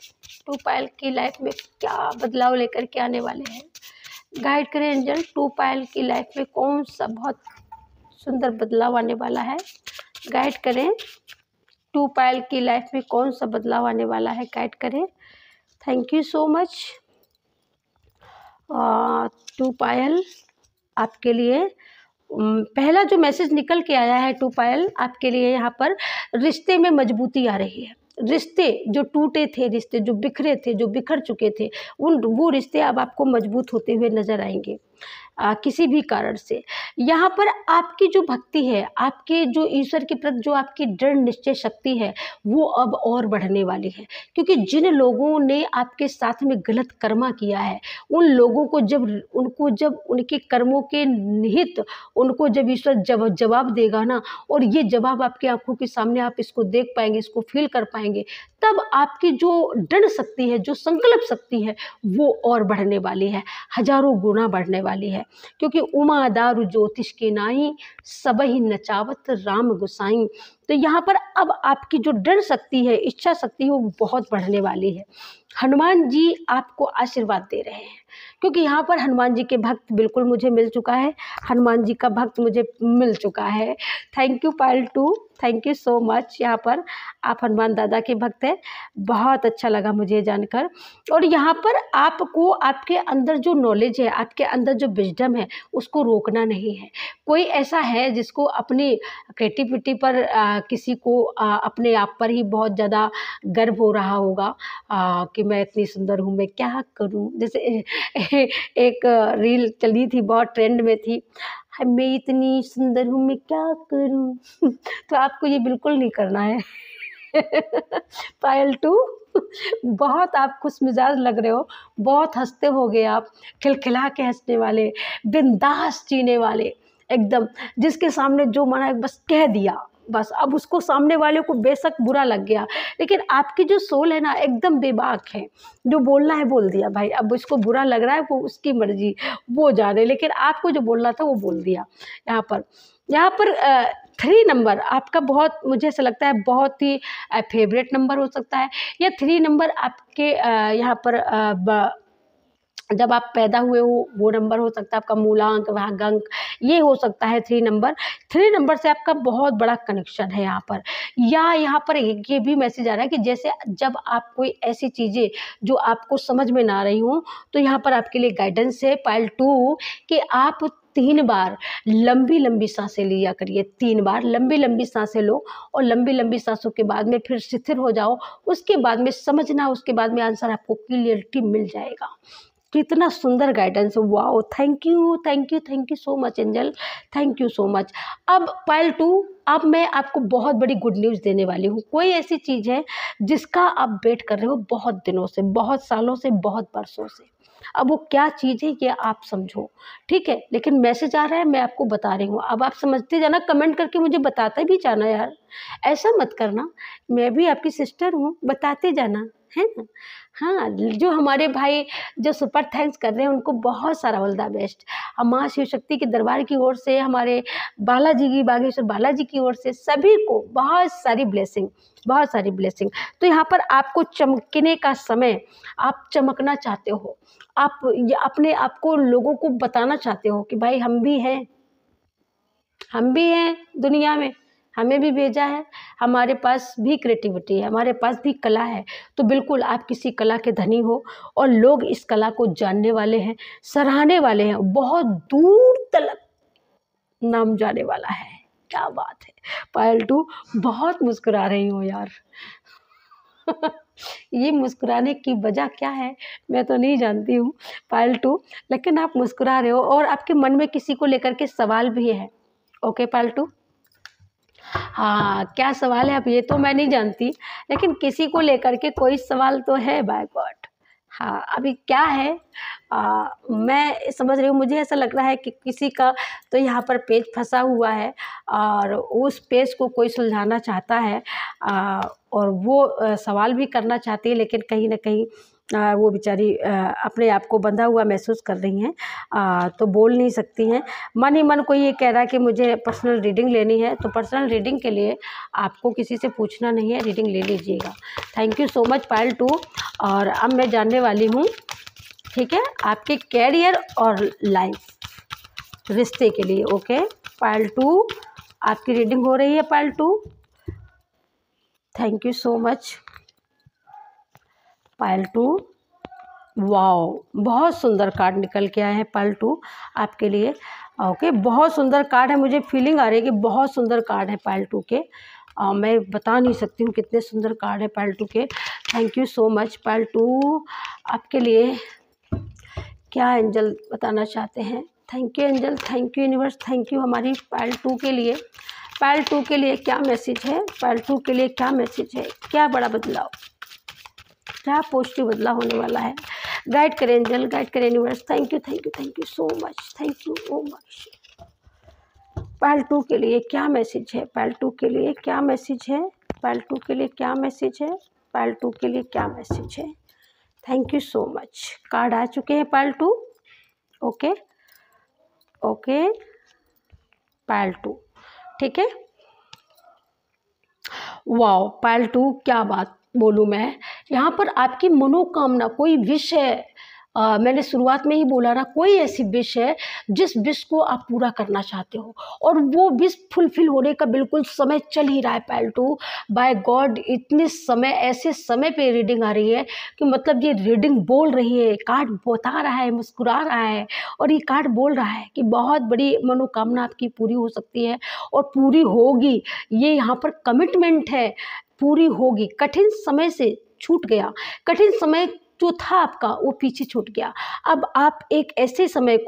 2 पायल की लाइफ में क्या बदलाव लेकर के आने वाले हैं? गाइड करें एंजल, 2 पायल की लाइफ में कौन सा बहुत सुंदर बदलाव आने वाला है? गाइड करें, 2 पायल की लाइफ में कौन सा बदलाव आने वाला है? गाइड करें। Thank you so much. 2 पायल आपके लिए पहला जो मैसेज निकल के आया है 2 पायल आपके लिए, यहाँ पर रिश्ते में मजबूती आ रही है। रिश्ते जो टूटे थे, रिश्ते जो बिखरे थे, जो बिखर चुके थे, वो रिश्ते अब आपको मजबूत होते हुए नजर आएंगे किसी भी कारण से। यहाँ पर आपकी जो भक्ति है, आपके जो ईश्वर के प्रति जो आपकी दृढ़ निश्चय शक्ति है, वो अब और बढ़ने वाली है। क्योंकि जिन लोगों ने आपके साथ में गलत कर्मा किया है, उन लोगों को जब उनके कर्मों के निहित उनको जब ईश्वर जवाब देगा ना, और ये जवाब आपकी आंखों के सामने आप इसको देख पाएंगे, इसको फील कर पाएंगे, तब आपकी जो दृढ़ शक्ति है, जो संकल्प शक्ति है, वो और बढ़ने वाली है, हजारों गुना बढ़ने वाली है। क्योंकि उमा दारु ज्योतिष के नाई, सबही नचावत राम गुसाई। तो यहाँ पर अब आपकी जो दृढ़ शक्ति है, इच्छा शक्ति है, वो बहुत बढ़ने वाली है। हनुमान जी आपको आशीर्वाद दे रहे हैं, क्योंकि यहाँ पर हनुमान जी के भक्त बिल्कुल मुझे मिल चुका है, हनुमान जी का भक्त मुझे मिल चुका है। Thank you Payal 2, thank you so much. यहाँ पर आप हनुमान दादा के भक्त हैं, बहुत अच्छा लगा मुझे जानकर। और यहाँ पर आपको आपके अंदर जो नॉलेज है, आपके अंदर जो विजडम है, उसको रोकना नहीं है। कोई ऐसा है जिसको अपनी क्रिएटिविटी पर किसी को अपने आप पर ही बहुत ज़्यादा गर्व हो रहा होगा कि मैं इतनी सुंदर हूँ, मैं क्या करूँ। जैसे एक रील चली थी, बहुत ट्रेंड में थी, है मैं इतनी सुंदर हूँ मैं क्या करूँ तो आपको ये बिल्कुल नहीं करना है। पायल 2 बहुत आप खुश मिजाज लग रहे हो, बहुत हंसते होगे आप, खिलखिला के हंसने वाले, बिंदास जीने वाले एकदम, जिसके सामने जो मना है बस कह दिया बस। अब उसको सामने वाले को बेशक बुरा लग गया, लेकिन आपकी जो सोल है ना एकदम बेबाक है, जो बोलना है बोल दिया भाई। अब उसको बुरा लग रहा है वो उसकी मर्जी, वो जाने, लेकिन आपको जो बोलना था वो बोल दिया। यहाँ पर 3 नंबर आपका बहुत, मुझे ऐसा लगता है बहुत ही फेवरेट नंबर हो सकता है, या 3 नंबर आपके यहाँ पर जब आप पैदा हुए हो वो नंबर हो सकता है, आपका मूलांक भागांक ये हो सकता है 3 नंबर। 3 नंबर से आपका बहुत बड़ा कनेक्शन है यहाँ पर। या यहाँ पर ये भी मैसेज आ रहा है कि जैसे जब आप कोई ऐसी चीज़ें जो आपको समझ में ना रही हो, तो यहाँ पर आपके लिए गाइडेंस है पायल 2 कि आप 3 बार लंबी लंबी सांसें लिया करिए। 3 बार लंबी लंबी सांसें लो और लंबी लंबी सांसों के बाद में फिर स्थिर हो जाओ। उसके बाद में समझना, उसके बाद में आंसर आपको क्लियरिटी मिल जाएगा। कितना सुंदर guidance, wow, thank you thank you thank you so much angel, thank you so much. अब पायल 2, अब मैं आपको बहुत बड़ी गुड न्यूज़ देने वाली हूँ। कोई ऐसी चीज़ है जिसका आप वेट कर रहे हो बहुत दिनों से, बहुत सालों से, बहुत बरसों से। अब वो क्या चीज़ है ये आप समझो, ठीक है, लेकिन मैसेज आ रहा है मैं आपको बता रही हूँ। अब आप समझते जाना, कमेंट करके मुझे बताते भी जाना यार, ऐसा मत करना, मैं भी आपकी सिस्टर हूँ, बताते जाना, है ना। हाँ, जो हमारे भाई जो सुपर थैंक्स कर रहे हैं उनको बहुत सारा ऑल द बेस्ट। माँ शिव शक्ति के दरबार की ओर से, हमारे बालाजी की, बागेश्वर बालाजी की ओर से सभी को बहुत सारी ब्लेसिंग, बहुत सारी ब्लेसिंग। तो यहाँ पर आपको चमकने का समय, आप चमकना चाहते हो, आप ये अपने आप को लोगों को बताना चाहते हो कि भाई हम भी हैं, हम भी हैं दुनिया में, हमें भी भेजा है, हमारे पास भी क्रिएटिविटी है, हमारे पास भी कला है। तो बिल्कुल आप किसी कला के धनी हो और लोग इस कला को जानने वाले हैं, सराहने वाले हैं, बहुत दूर तक नाम जाने वाला है। क्या बात है पायल 2, बहुत मुस्कुरा रही हो यार। ये मुस्कुराने की वजह क्या है मैं तो नहीं जानती हूँ पायल 2, लेकिन आप मुस्कुरा रहे हो और आपके मन में किसी को लेकर के सवाल भी है। ओके पायल 2, हाँ क्या सवाल है अब ये तो मैं नहीं जानती, लेकिन किसी को लेकर के कोई सवाल तो है बाय गॉड। हाँ अभी क्या है मैं समझ रही हूँ, मुझे ऐसा लग रहा है कि किसी का तो यहाँ पर पेच फंसा हुआ है और उस पेच को कोई सुलझाना चाहता है और वो सवाल भी करना चाहती है, लेकिन कहीं ना कहीं वो बेचारी अपने आप को बंधा हुआ महसूस कर रही हैं, तो बोल नहीं सकती हैं। मन ही मन कोई ये कह रहा है कि मुझे पर्सनल रीडिंग लेनी है, तो पर्सनल रीडिंग के लिए आपको किसी से पूछना नहीं है, रीडिंग ले लीजिएगा। Thank you so much Payal 2। और अब मैं जानने वाली हूँ, ठीक है, आपके कैरियर और लाइफ रिश्ते के लिए। ओके पायल 2, आपकी रीडिंग हो रही है पायल 2। Thank you so much Payal 2। Wow, बहुत सुंदर कार्ड निकल के आए हैं पायल 2 आपके लिए। ओके बहुत सुंदर कार्ड है, मुझे फीलिंग आ रही है कि बहुत सुंदर कार्ड है पायल 2 के। मैं बता नहीं सकती हूँ कितने सुंदर कार्ड है पायल 2 के। Thank you so much Payal 2। आपके लिए क्या एंजल बताना चाहते हैं? Thank you angel, thank you universe, thank you हमारी पायल 2 के लिए। पायल 2 के लिए क्या मैसेज है? पायल 2 के लिए क्या मैसेज है? क्या बड़ा बदलाव, क्या पॉजिटिव बदलाव होने वाला है? गाइड करें एंजल, गाइड करें universe. Thank you thank you thank you so much, thank you so much. Payal 2 के लिए क्या मैसेज है? पायल 2 के लिए क्या मैसेज है? पायल 2 के लिए क्या मैसेज है? पायल 2 के लिए क्या मैसेज है? Thank you so much. Card आ चुके हैं पायल 2। ओके ओके पायल 2, ठीक है। वाओ पायल 2, क्या बात बोलूँ मैं, यहाँ पर आपकी मनोकामना, कोई विश है, मैंने शुरुआत में ही बोला ना, कोई ऐसी विश है जिस विश को आप पूरा करना चाहते हो और वो विश फुलफिल होने का बिल्कुल समय चल ही रहा है पायल 2। बाय गॉड इतने समय, ऐसे समय पे रीडिंग आ रही है कि मतलब ये रीडिंग बोल रही है, कार्ड बता रहा है, मुस्कुरा रहा है और ये कार्ड बोल रहा है कि बहुत बड़ी मनोकामना आपकी पूरी हो सकती है और पूरी होगी। ये यहाँ पर कमिटमेंट है, पूरी होगी। कठिन समय से छूट गया, कठिन समय जो था आपका वो पीछे छूट गया। अब आप एक ऐसे समय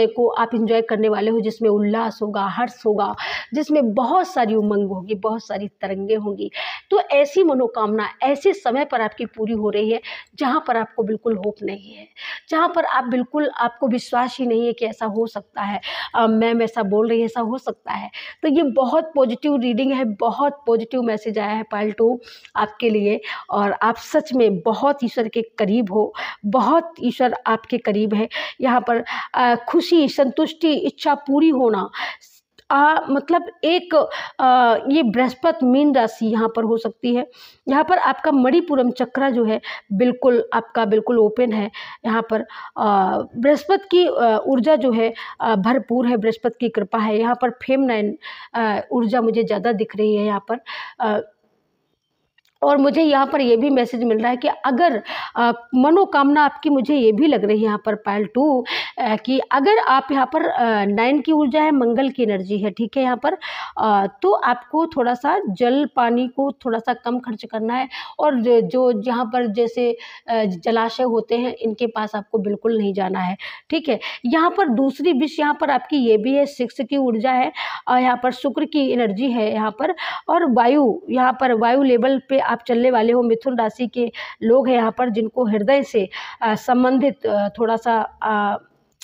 को आप एंजॉय करने वाले हो जिसमें उल्लास होगा, हर्ष होगा, जिसमें बहुत सारी उमंग होगी, बहुत सारी तरंगे होंगी। तो ऐसी मनोकामना ऐसे समय पर आपकी पूरी हो रही है जहाँ पर आपको बिल्कुल होप नहीं है, जहाँ पर आपको विश्वास ही नहीं है कि ऐसा हो सकता है। मैम ऐसा बोल रही है, ऐसा हो सकता है। तो ये बहुत पॉजिटिव रीडिंग है, बहुत पॉजिटिव मैसेज आया है पायल 2 आपके लिए, और आप सच में बहुत ईश्वर के करीब हो, बहुत ईश्वर आपके करीब है। यहाँ पर खुशी, संतुष्टि, इच्छा पूरी होना, मतलब एक ये बृहस्पति मीन राशि यहाँ पर हो सकती है। यहाँ पर आपका मणिपुरम चक्रा जो है बिल्कुल ओपन है। यहाँ पर बृहस्पति की ऊर्जा जो है भरपूर है, बृहस्पति की कृपा है। यहाँ पर फेमनाइन ऊर्जा मुझे ज़्यादा दिख रही है यहाँ पर। और मुझे यहाँ पर ये भी मैसेज मिल रहा है कि अगर मनोकामना आपकी, मुझे ये भी लग रही है यहाँ पर पायल 2 कि अगर आप यहाँ पर 9 की ऊर्जा है, मंगल की एनर्जी है, ठीक है। यहाँ पर तो आपको थोड़ा सा जल पानी को थोड़ा सा कम खर्च करना है, और जो जहाँ पर जैसे जलाशय होते हैं इनके पास आपको बिल्कुल नहीं जाना है, ठीक है। यहाँ पर दूसरी विश यहाँ पर आपकी ये भी है, 6 की ऊर्जा है, यहाँ पर शुक्र की एनर्जी है यहाँ पर, और यहाँ पर वायु लेवल पे आप चलने वाले हो। मिथुन राशि के लोग हैं यहाँ पर जिनको हृदय से संबंधित थोड़ा सा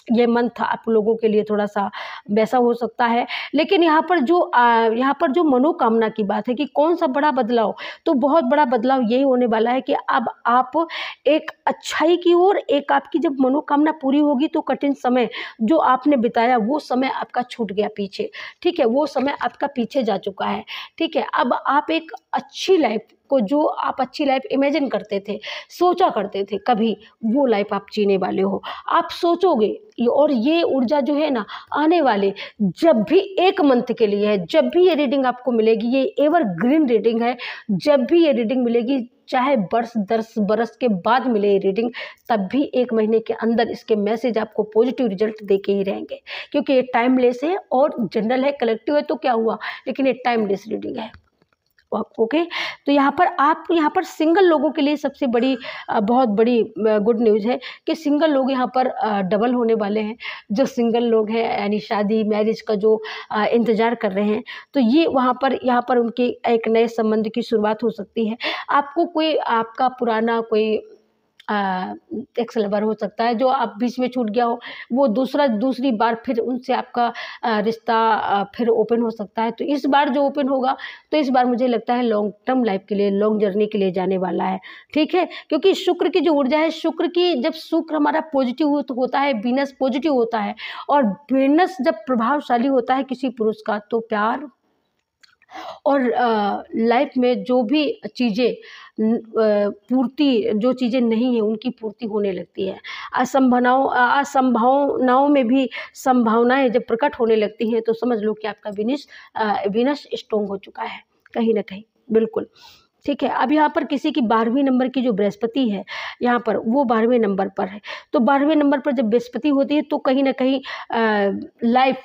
ये मंथ आप लोगों के लिए थोड़ा सा वैसा हो सकता है। लेकिन यहाँ पर जो मनोकामना की बात है कि कौन सा बड़ा बदलाव, तो बहुत बड़ा बदलाव यही होने वाला है कि अब आप एक अच्छाई की ओर, एक आपकी जब मनोकामना पूरी होगी तो कठिन समय जो आपने बिताया वो समय आपका छूट गया पीछे, ठीक है। वो समय आपका पीछे जा चुका है, ठीक है। अब आप एक अच्छी लाइफ को, जो आप अच्छी लाइफ इमेजिन करते थे, सोचा करते थे कभी, वो लाइफ आप जीने वाले हो। आप सोचोगे, और ये ऊर्जा जो है ना आने वाले जब भी एक मंथ के लिए है, जब भी ये रीडिंग आपको मिलेगी, ये एवरग्रीन रीडिंग है। जब भी ये रीडिंग मिलेगी, चाहे 10 बरस के बाद मिले ये रीडिंग, तब भी 1 महीने के अंदर इसके मैसेज आपको पॉजिटिव रिजल्ट दे के ही रहेंगे, क्योंकि ये टाइमलेस है और जनरल है, कलेक्टिव है तो क्या हुआ, लेकिन ये टाइमलेस रीडिंग है। ओके, तो यहाँ पर सिंगल लोगों के लिए सबसे बड़ी बहुत बड़ी गुड न्यूज़ है कि सिंगल लोग यहाँ पर डबल होने वाले हैं। जो सिंगल लोग हैं, यानी शादी मैरिज का जो इंतज़ार कर रहे हैं, तो ये यहाँ पर उनके एक नए संबंध की शुरुआत हो सकती है। आपको कोई आपका पुराना कोई एक्स लवर हो सकता है जो आप बीच में छूट गया हो, वो दूसरी बार फिर उनसे आपका रिश्ता फिर ओपन हो सकता है। तो इस बार जो ओपन होगा, तो इस बार मुझे लगता है लॉन्ग टर्म लाइफ के लिए, लॉन्ग जर्नी के लिए जाने वाला है, ठीक है। क्योंकि शुक्र की जो ऊर्जा है, जब शुक्र हमारा पॉजिटिव होता है, वीनस पॉजिटिव होता है, और वीनस जब प्रभावशाली होता है किसी पुरुष का, तो प्यार और लाइफ में जो भी चीज़ें जो चीज़ें नहीं हैं उनकी पूर्ति होने लगती है। असंभावनाओं में भी संभावनाएं जब प्रकट होने लगती हैं, तो समझ लो कि आपका विनस स्ट्रॉन्ग हो चुका है कहीं ना कहीं, बिल्कुल, ठीक है। अब यहाँ पर किसी की 12वें नंबर की जो बृहस्पति है यहाँ पर, वो 12वें नंबर पर है। तो 12वें नंबर पर जब बृहस्पति होती है तो कहीं ना कहीं लाइफ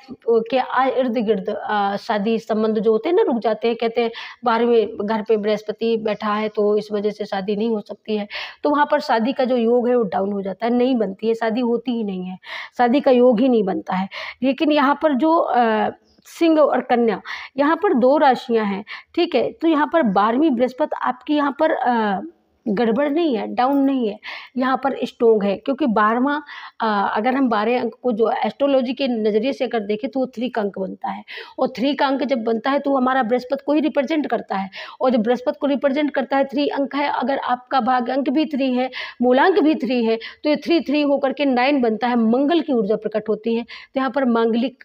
के इर्द गिर्द शादी संबंध जो होते हैं ना रुक जाते हैं। कहते हैं 12वें घर पे बृहस्पति बैठा है तो इस वजह से शादी नहीं हो सकती है। तो वहाँ पर शादी का जो योग है वो डाउन हो जाता है, नहीं बनती है, शादी होती ही नहीं है, शादी का योग ही नहीं बनता है। लेकिन यहाँ पर जो सिंह और कन्या, यहाँ पर 2 राशियां हैं, ठीक है। तो यहाँ पर 12वीं बृहस्पति आपकी यहाँ पर गड़बड़ नहीं है, डाउन नहीं है, यहाँ पर स्ट्रोंग है। क्योंकि 12वां अगर हम 12 अंक को जो एस्ट्रोलॉजी के नज़रिए से अगर देखें तो वो 3 का अंक बनता है, और 3 का अंक जब बनता है तो हमारा बृहस्पति को ही रिप्रेजेंट करता है, और जब बृहस्पति को रिप्रेजेंट करता है 3 अंक है, अगर आपका भाग अंक भी 3 है, मूलांक भी 3 है, तो ये 3 होकर के 9 बनता है, मंगल की ऊर्जा प्रकट होती है। तो यहाँ पर मांगलिक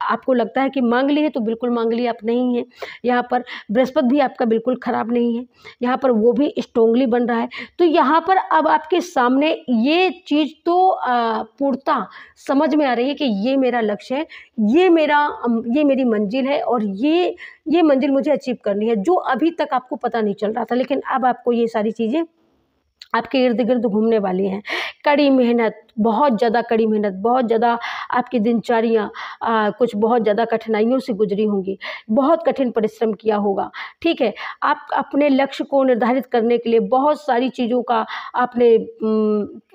आपको लगता है कि मांगली है, तो बिल्कुल मांगली आप नहीं है। यहाँ पर बृहस्पति भी आपका बिल्कुल ख़राब नहीं है, यहाँ पर वो भी स्ट्रोंगली बन रहा है। तो यहाँ पर अब आपके सामने ये चीज़ तो पूर्णतः समझ में आ रही है कि ये मेरा लक्ष्य है, ये मेरी मंजिल है, और ये मंजिल मुझे अचीव करनी है, जो अभी तक आपको पता नहीं चल रहा था। लेकिन अब आपको ये सारी चीज़ें आपके इर्द गिर्द घूमने वाली हैं। कड़ी मेहनत, बहुत ज़्यादा कड़ी मेहनत, बहुत ज़्यादा आपकी दिनचर्या कुछ बहुत ज़्यादा कठिनाइयों से गुजरी होंगी, बहुत कठिन परिश्रम किया होगा, ठीक है। आप अपने लक्ष्य को निर्धारित करने के लिए बहुत सारी चीज़ों का आपने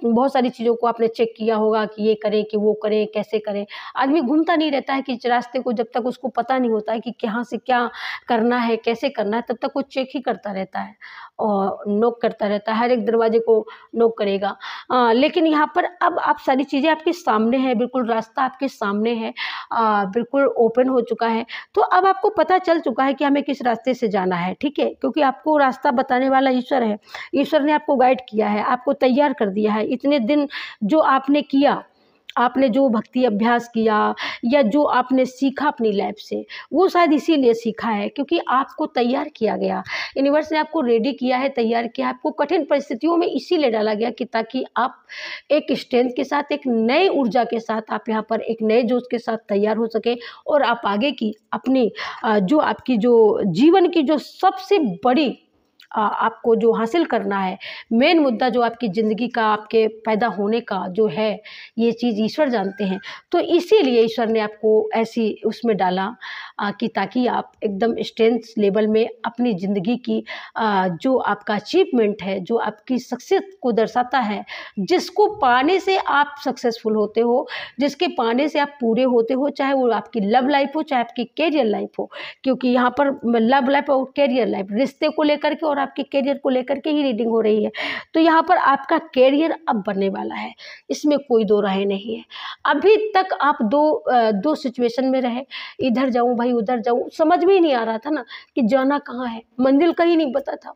बहुत सारी चीज़ों को आपने चेक किया होगा कि ये करें कि वो करें, कैसे करें। आदमी घूमता नहीं रहता है कि इस रास्ते को, जब तक उसको पता नहीं होता है कि कहाँ से क्या करना है, कैसे करना है, तब तक वो चेक ही करता रहता है और नॉक करता रहता है, हर एक दरवाजे को नॉक करेगा। लेकिन यहाँ पर अब आप सारी चीज़ें आपके सामने हैं, बिल्कुल रास्ता आपके सामने है, बिल्कुल ओपन हो चुका है। तो अब आपको पता चल चुका है कि हमें किस रास्ते से जाना है, ठीक है, क्योंकि आपको रास्ता बताने वाला ईश्वर है। ईश्वर ने आपको गाइड किया है, आपको तैयार कर दिया है। इतने दिन जो आपने किया, आपने जो भक्ति अभ्यास किया या जो आपने सीखा अपनी लाइफ से, वो शायद इसीलिए सीखा है क्योंकि आपको तैयार किया गया। यूनिवर्स ने आपको रेडी किया है, तैयार किया, आपको कठिन परिस्थितियों में इसीलिए डाला गया कि ताकि आप एक स्ट्रेंथ के साथ, एक नई ऊर्जा के साथ, आप यहाँ पर एक नए जोश के साथ तैयार हो सके और आप आगे की अपनी जो आपकी जो जीवन की जो सबसे बड़ी आपको जो हासिल करना है, मेन मुद्दा जो आपकी ज़िंदगी का, आपके पैदा होने का जो है, ये चीज़ ईश्वर जानते हैं। तो इसीलिए ईश्वर ने आपको ऐसी उसमें डाला कि ताकि आप एकदम स्ट्रेंथ लेवल में अपनी ज़िंदगी की जो आपका अचीवमेंट है, जो आपकी सक्सेस को दर्शाता है, जिसको पाने से आप सक्सेसफुल होते हो, जिसके पाने से आप पूरे होते हो, चाहे वो आपकी लव लाइफ हो, चाहे आपकी कैरियर लाइफ हो, क्योंकि यहाँ पर लव लाइफ और कैरियर लाइफ, रिश्ते को लेकर के और आपके कैरियर को लेकर के ही रीडिंग हो रही है। तो यहाँ पर आपका कैरियर अब बनने वाला है, इसमें कोई दो राय नहीं है। अभी तक आप दो सिचुएशन में रहे, इधर जाऊं भाई उधर जाऊं, समझ में ही नहीं आ रहा था ना कि जाना कहाँ है, मंजिल कहीं नहीं पता था।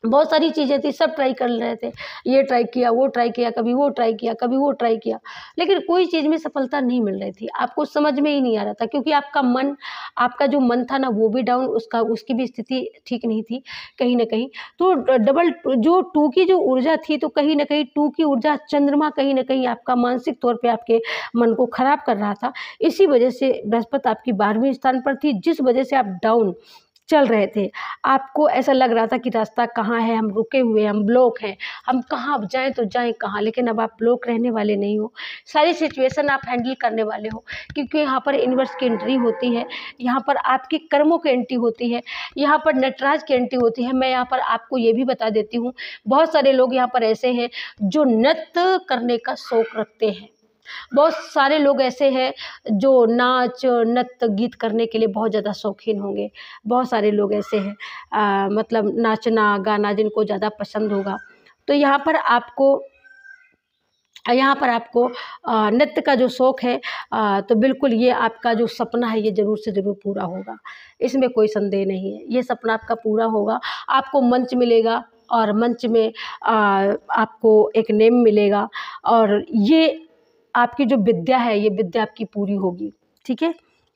बहुत सारी चीज़ें थी, सब ट्राई कर रहे थे, ये ट्राई किया, वो ट्राई किया, कभी वो ट्राई किया, कभी वो ट्राई किया, लेकिन कोई चीज़ में सफलता नहीं मिल रही थी। आपको समझ में ही नहीं आ रहा था क्योंकि आपका जो मन था ना, वो भी डाउन, उसकी भी स्थिति ठीक नहीं थी कहीं न कहीं। तो डबल जो 2 की जो ऊर्जा थी, तो कहीं न कहीं 2 की ऊर्जा, चंद्रमा कहीं न कहीं आपका मानसिक तौर पे आपके मन को खराब कर रहा था। इसी वजह से बृहस्पति आपकी 12वें स्थान पर थी, जिस वजह से आप डाउन चल रहे थे। आपको ऐसा लग रहा था कि रास्ता कहाँ है, हम रुके हुए हैं, हम ब्लॉक हैं, हम कहाँ अब जाएँ तो जाएँ कहाँ? लेकिन अब आप ब्लॉक रहने वाले नहीं हो, सारी सिचुएशन आप हैंडल करने वाले हो, क्योंकि यहाँ पर यूनिवर्स की एंट्री होती है, यहाँ पर आपके कर्मों की एंट्री होती है, यहाँ पर नटराज की एंट्री होती है। मैं यहाँ पर आपको ये भी बता देती हूँ, बहुत सारे लोग यहाँ पर ऐसे हैं जो नृत्य करने का शौक रखते हैं। बहुत सारे लोग ऐसे हैं जो नाच, नृत्य, गीत करने के लिए बहुत ज़्यादा शौकीन होंगे। बहुत सारे लोग ऐसे हैं मतलब नाचना, गाना जिनको ज़्यादा पसंद होगा। तो यहाँ पर आपको नृत्य का जो शौक़ है, तो बिल्कुल ये आपका जो सपना है, ये ज़रूर से ज़रूर पूरा होगा। इसमें कोई संदेह नहीं है, ये सपना आपका पूरा होगा। आपको मंच मिलेगा और मंच में आपको एक नेम मिलेगा और ये आपकी जो विद्या है, ये विद्या आपकी पूरी होगी, ठीक है?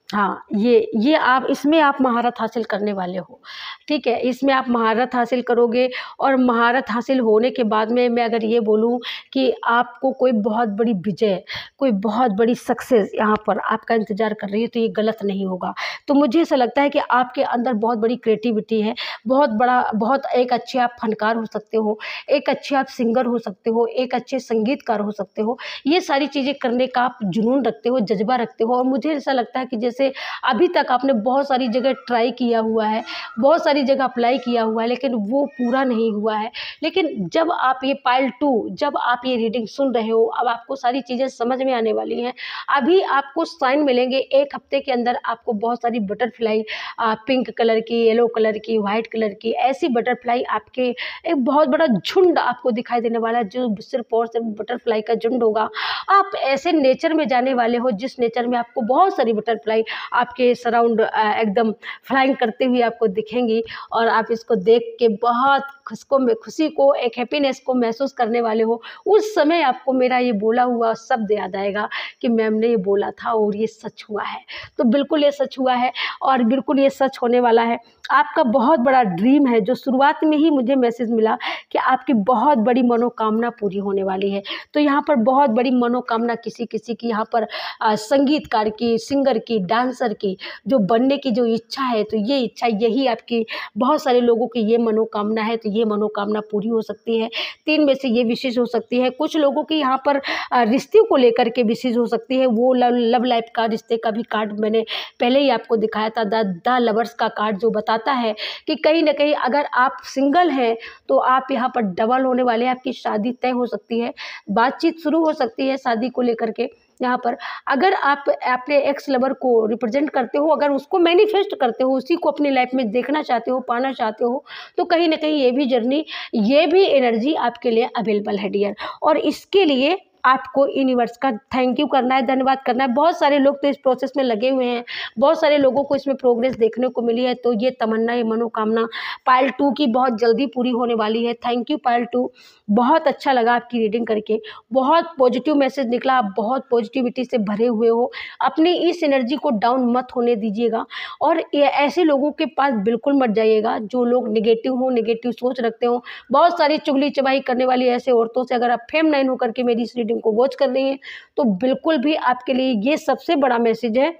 हाँ, ये आप इसमें आप महारत हासिल करने वाले हो, ठीक है? इसमें आप महारत हासिल करोगे और महारत हासिल होने के बाद में मैं अगर ये बोलूँ कि आपको कोई बहुत बड़ी विजय, कोई बहुत बड़ी सक्सेस यहाँ पर आपका इंतज़ार कर रही है, तो ये गलत नहीं होगा। तो मुझे ऐसा लगता है कि आपके अंदर बहुत बड़ी क्रिएटिविटी है, बहुत एक अच्छे आप फनकार हो सकते हो, एक अच्छे आप सिंगर हो सकते हो, एक अच्छे संगीतकार हो सकते हो। ये सारी चीज़ें करने का आप जुनून रखते हो, जज़्बा रखते हो और मुझे ऐसा लगता है कि जैसे अभी तक आपने बहुत सारी जगह ट्राई किया हुआ है, बहुत सारी जगह अप्लाई किया हुआ है, लेकिन वो पूरा नहीं हुआ है। लेकिन जब आप ये पाइल 2, जब आप ये रीडिंग सुन रहे हो, अब आपको सारी चीज़ें समझ में आने वाली हैं। अभी आपको साइन मिलेंगे, 1 हफ्ते के अंदर आपको बहुत सारी बटरफ्लाई, पिंक कलर की, येलो कलर की, वाइट कलर की, ऐसी बटरफ्लाई आपके एक बहुत बड़ा झुंड आपको दिखाई देने वाला है, जो सिर्फ और सिर्फ बटरफ्लाई का झुंड होगा। आप ऐसे नेचर में जाने वाले हो जिस नेचर में आपको बहुत सारी बटरफ्लाई आपके सराउंड एकदम फ्लाइंग करते हुए आपको दिखेंगी और आप इसको देख के बहुत खुशी को, एक हैप्पीनेस को महसूस करने वाले हो। उस समय आपको मेरा ये बोला हुआ शब्द याद आएगा कि मैम ने ये बोला था और ये सच हुआ है। तो बिल्कुल ये सच हुआ है और बिल्कुल ये सच होने वाला है। आपका बहुत बड़ा ड्रीम है, जो शुरुआत में ही मुझे मैसेज मिला कि आपकी बहुत बड़ी मनोकामना पूरी होने वाली है। तो यहाँ पर बहुत बड़ी मनोकामना किसी किसी की यहाँ पर संगीतकार की, सिंगर की, डांसर की, जो बनने की जो इच्छा है, तो ये इच्छा यही आपकी, बहुत सारे लोगों की ये मनोकामना है, तो ये मनोकामना पूरी हो सकती है। 3 में से ये विशेष हो सकती है। कुछ लोगों की यहाँ पर रिश्ते को लेकर के विशेष हो सकती है। वो लव लाइफ का, रिश्ते का भी कार्ड मैंने पहले ही आपको दिखाया था, द लवर्स का कार्ड, जो बताता है कि कहीं ना कहीं अगर आप सिंगल हैं तो आप यहाँ पर डबल होने वाले हैं, आपकी शादी तय हो सकती है, बातचीत शुरू हो सकती है शादी को लेकर के। यहाँ पर अगर आप अपने एक्स लवर को रिप्रेजेंट करते हो, अगर उसको मैनिफेस्ट करते हो, उसी को अपनी लाइफ में देखना चाहते हो, पाना चाहते हो, तो कहीं ना कहीं ये भी जर्नी, ये भी एनर्जी आपके लिए अवेलेबल है डियर। और इसके लिए आपको यूनिवर्स का थैंक यू करना है, धन्यवाद करना है। बहुत सारे लोग तो इस प्रोसेस में लगे हुए हैं, बहुत सारे लोगों को इसमें प्रोग्रेस देखने को मिली है। तो ये तमन्ना, ये मनोकामना पायल 2 की बहुत जल्दी पूरी होने वाली है। थैंक यू पायल 2, बहुत अच्छा लगा आपकी रीडिंग करके, बहुत पॉजिटिव मैसेज निकला, आप बहुत पॉजिटिविटी से भरे हुए हो। अपनी इस एनर्जी को डाउन मत होने दीजिएगा, और ऐसे लोगों के पास बिल्कुल मत जाइएगा जो लोग निगेटिव हो, निगेटिव सोच रखते हो। बहुत सारी चुगली चबाई करने वाली ऐसे औरतों से अगर आप फेम9 होकर के मेरी इस रीडिंग को वॉच कर रही हैं, तो बिल्कुल भी आपके लिए ये सबसे बड़ा मैसेज है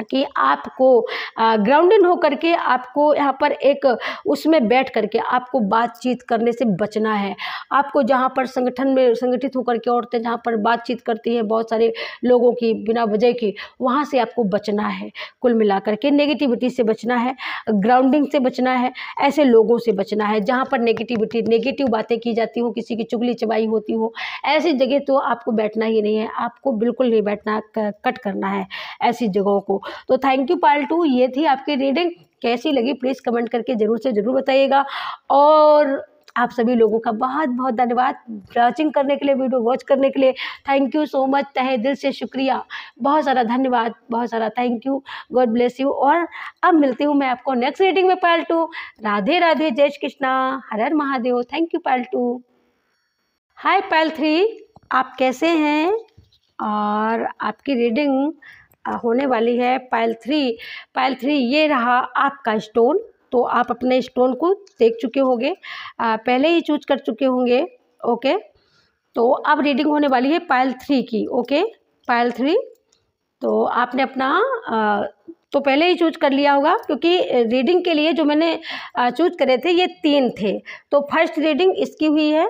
कि आपको ग्राउंडेड होकर के, आपको यहाँ पर एक उसमें बैठ करके आपको बातचीत करने से बचना है। आपको जहाँ पर संगठन में संगठित होकर के औरतें जहाँ पर बातचीत करती हैं बहुत सारे लोगों की बिना वजह की, वहाँ से आपको बचना है। कुल मिलाकर के नेगेटिविटी से बचना है, ग्राउंडिंग से बचना है, ऐसे लोगों से बचना है जहाँ पर नेगेटिविटी, नेगेटिव बातें की जाती हो, किसी की चुगली चबाई होती हो, ऐसी जगह तो आपको बैठना ही नहीं है, आपको बिल्कुल नहीं बैठना, कट करना है ऐसी जगहों को। तो थैंक यू पायल 2, ये थी आपकी रीडिंग। कैसी लगी प्लीज़ कमेंट करके ज़रूर से ज़रूर बताइएगा। और आप सभी लोगों का बहुत बहुत धन्यवाद वॉचिंग करने के लिए, वीडियो वॉच करने के लिए। थैंक यू सो मच, तहे दिल से शुक्रिया, बहुत सारा धन्यवाद, बहुत सारा thank you, God bless you. और अब मिलती हूँ मैं आपको नेक्स्ट रीडिंग में पायल 2। राधे राधे, जय श्री कृष्णा, हर हर महादेव। थैंक यू पायल 2। हाय पायल 3, आप कैसे हैं? और आपकी रीडिंग होने वाली है पायल 3। पायल 3 ये रहा आपका स्टोन। तो आप अपने स्टोन को देख चुके होंगे, पहले ही चूज कर चुके होंगे। ओके, तो अब रीडिंग होने वाली है पायल 3 की। ओके पायल 3, तो आपने अपना तो पहले ही चूज कर लिया होगा, क्योंकि रीडिंग के लिए जो मैंने चूज करे थे ये 3 थे। तो फर्स्ट रीडिंग इसकी हुई है,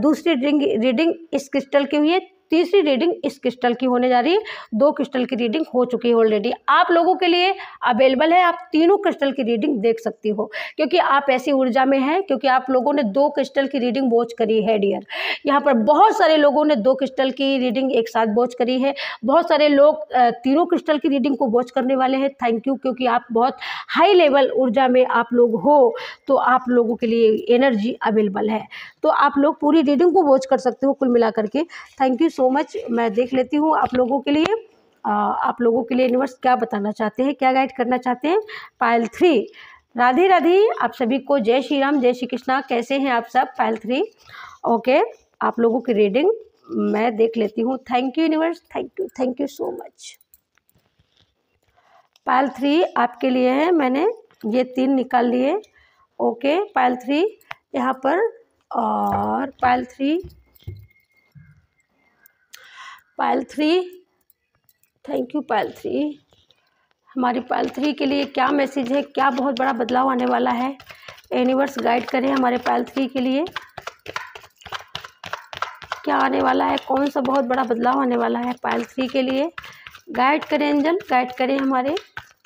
दूसरी रीडिंग इस क्रिस्टल की हुई है, तीसरी रीडिंग इस क्रिस्टल की होने जा रही है। 2 क्रिस्टल की रीडिंग हो चुकी है ऑलरेडी, आप लोगों के लिए अवेलेबल है। आप तीनों क्रिस्टल की रीडिंग देख सकती हो, क्योंकि आप ऐसी ऊर्जा में हैं, क्योंकि आप लोगों ने 2 क्रिस्टल की रीडिंग वॉच करी है डियर। यहाँ पर बहुत सारे लोगों ने 2 क्रिस्टल की रीडिंग एक साथ वॉच करी है, बहुत सारे लोग तीनों क्रिस्टल की रीडिंग को वॉच करने वाले हैं। थैंक यू, क्योंकि आप बहुत हाई लेवल ऊर्जा में आप लोग हो, तो आप लोगों के लिए एनर्जी अवेलेबल है, तो आप लोग पूरी रीडिंग को वॉच कर सकते हो कुल मिला करके। Thank you so much. मैं देख लेती हूँ आप लोगों के लिए, आप लोगों के लिए यूनिवर्स क्या बताना चाहते हैं, क्या गाइड करना चाहते हैं। पायल 3, राधे राधे, आप सभी को जय श्री राम, जय श्री कृष्णा। कैसे हैं आप सब? पायल 3, ओके, आप लोगों की रीडिंग मैं देख लेती हूँ। Thank you universe, thank you so much. Payal 3 आपके लिए है, मैंने ये 3 निकाल लिए। ओके पायल 3 यहाँ पर, और पायल 3, थैंक यू पायल 3। हमारी पायल 3 के लिए क्या मैसेज है, क्या बहुत बड़ा बदलाव आने वाला है, यूनिवर्स गाइड करें हमारे पायल 3 के लिए। क्या आने वाला है, कौन सा बहुत बड़ा बदलाव आने वाला है पायल 3 के लिए। गाइड करें एंजल, गाइड करें, हमारे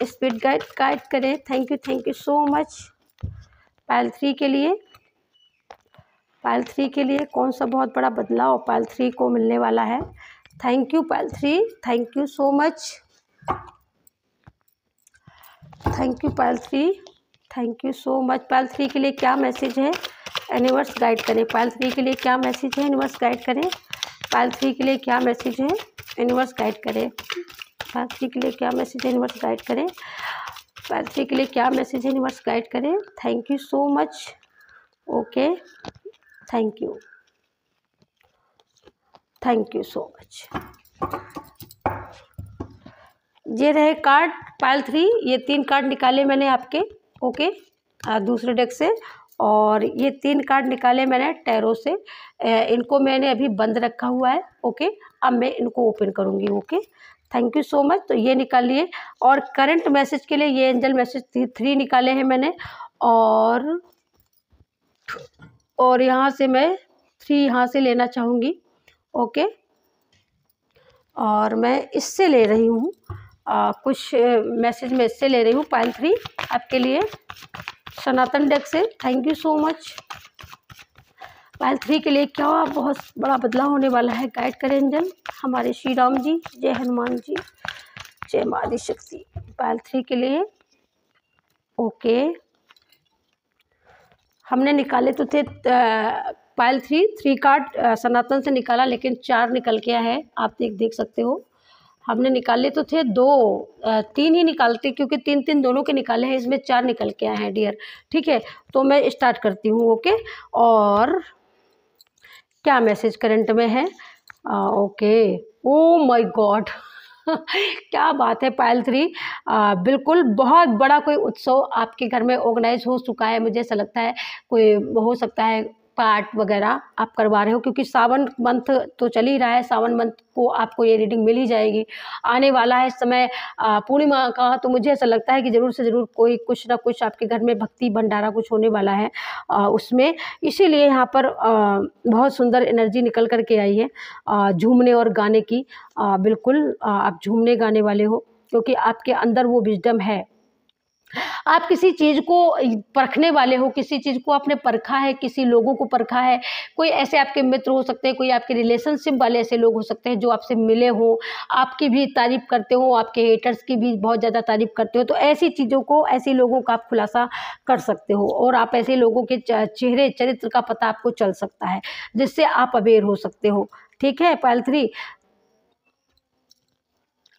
स्पिरिट गाइड करें। Thank you so much. Payal 3 के लिए, पायल 3 के लिए कौन सा बहुत बड़ा बदलाव पायल 3 को मिलने वाला है। Thank you Payal 3, thank you so much. Thank you Payal 3, thank you so much. Payal 3 के लिए क्या मैसेज है, यूनिवर्स गाइड करें। पायल 3 के लिए क्या मैसेज है, यूनिवर्स गाइड करें। पायल 3 के लिए क्या मैसेज है, यूनिवर्स गाइड करें। पायल 3 के लिए क्या मैसेज है, यूनिवर्स गाइड करें। पायल 3 के लिए क्या मैसेज है, यूनिवर्स गाइड करें। Thank you so much. Okay, thank you so much. ये रहे कार्ड पायल 3, ये 3 कार्ड निकाले मैंने आपके। ओके, दूसरे डेक से। और ये 3 कार्ड निकाले मैंने टैरो से, इनको मैंने अभी बंद रखा हुआ है। ओके, अब मैं इनको ओपन करूँगी। Okay, thank you so much. तो ये निकाल लिए, और करंट मैसेज के लिए ये एंजल मैसेज 3 निकाले हैं मैंने, और यहाँ से मैं 3 यहाँ से लेना चाहूँगी। ओके, और मैं इससे ले रही हूँ, कुछ मैसेज मैं इससे ले रही हूँ पाइल 3 आपके लिए सनातन डेक से। Thank you so much. Pile 3 के लिए क्या बहुत बड़ा बदलाव होने वाला है, गाइड करें एंजल हमारे श्री राम जी, जय हनुमान जी, जय माँ आदि शक्ति। पाइल 3 के लिए ओके, हमने निकाले तो थे पाइल 3 कार्ड सनातन से निकाला, लेकिन 4 निकल के है, आप देख सकते हो। हमने निकाले तो थे 2, 3 ही निकालते, क्योंकि 3 दोनों के निकाले हैं, इसमें 4 निकल के आए हैं डियर। ठीक है, तो मैं स्टार्ट करती हूँ। ओके, और क्या मैसेज करंट में है? ओके, ओ माय गॉड क्या बात है पाइल 3, बिल्कुल बहुत बड़ा कोई उत्सव आपके घर में ऑर्गेनाइज हो चुका है। मुझे ऐसा लगता है कोई हो सकता है पार्ट वगैरह आप करवा रहे हो, क्योंकि सावन मंथ तो चल ही रहा है। सावन मंथ को आपको ये रीडिंग मिल ही जाएगी। आने वाला है समय पूर्णिमा का, तो मुझे ऐसा लगता है कि ज़रूर से ज़रूर कोई कुछ ना कुछ आपके घर में भक्ति भंडारा कुछ होने वाला है उसमें। इसीलिए यहाँ पर बहुत सुंदर एनर्जी निकल कर के आई है झूमने और गाने की। बिल्कुल आप झूमने गाने वाले हो, क्योंकि आपके अंदर वो विजडम है। आप किसी चीज़ को परखने वाले हो, किसी चीज़ को आपने परखा है, किसी लोगों को परखा है। कोई ऐसे आपके मित्र हो सकते हैं, कोई आपके रिलेशनशिप वाले ऐसे लोग हो सकते हैं जो आपसे मिले हो, आपकी भी तारीफ़ करते हो, आपके हेटर्स की भी बहुत ज़्यादा तारीफ़ करते हो। तो ऐसी चीज़ों को, ऐसे लोगों का आप खुलासा कर सकते हो, और आप ऐसे लोगों के चेहरे चरित्र का पता आपको चल सकता है, जिससे आप अवेयर हो सकते हो। ठीक है पाइल 3।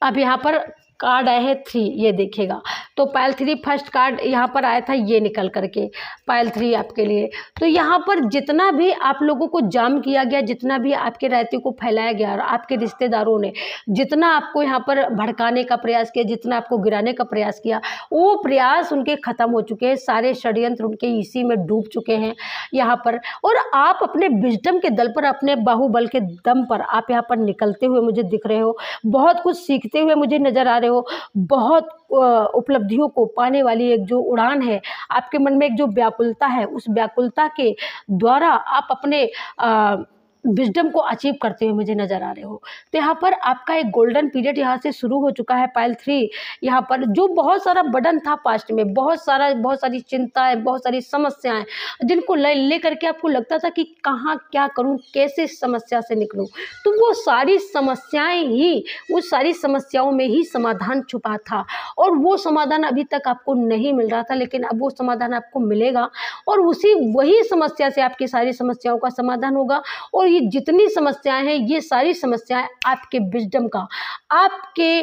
अब यहाँ पर कार्ड आए हैं 3, ये देखिएगा। तो पाइल 3 फर्स्ट कार्ड यहाँ पर आया था, ये निकल करके पाइल 3 आपके लिए। तो यहाँ पर जितना भी आप लोगों को जाम किया गया, जितना भी आपके रायते को फैलाया गया, और आपके रिश्तेदारों ने जितना आपको यहाँ पर भड़काने का प्रयास किया, जितना आपको गिराने का प्रयास किया, वो प्रयास उनके ख़त्म हो चुके हैं। सारे षड्यंत्र उनके इसी में डूब चुके हैं यहाँ पर। और आप अपने विजडम के दल पर, अपने बाहुबल के दम पर आप यहाँ पर निकलते हुए मुझे दिख रहे हो। बहुत कुछ सीखते हुए मुझे नज़र आ रहे हो। बहुत उपलब्धियों को पाने वाली एक जो उड़ान है, आपके मन में एक जो व्याकुलता है, उस व्याकुलता के द्वारा आप अपने विजडम को अचीव करते हुए मुझे नज़र आ रहे हो। तो यहाँ पर आपका एक गोल्डन पीरियड यहाँ से शुरू हो चुका है पाइल 3। यहाँ पर जो बहुत सारा बर्डन था पास्ट में, बहुत सारी चिंताएं, बहुत सारी समस्याएं, जिनको ले करके आपको लगता था कि कहाँ क्या करूँ, कैसे इस समस्या से निकलूँ, तो वो सारी समस्याएं ही, उस सारी समस्याओं में ही समाधान छुपा था। और वो समाधान अभी तक आपको नहीं मिल रहा था, लेकिन अब वो समाधान आपको मिलेगा, और वही समस्या से आपकी सारी समस्याओं का समाधान होगा। और ये जितनी समस्याएं हैं, ये सारी समस्याएं आपके विजडम का, आपके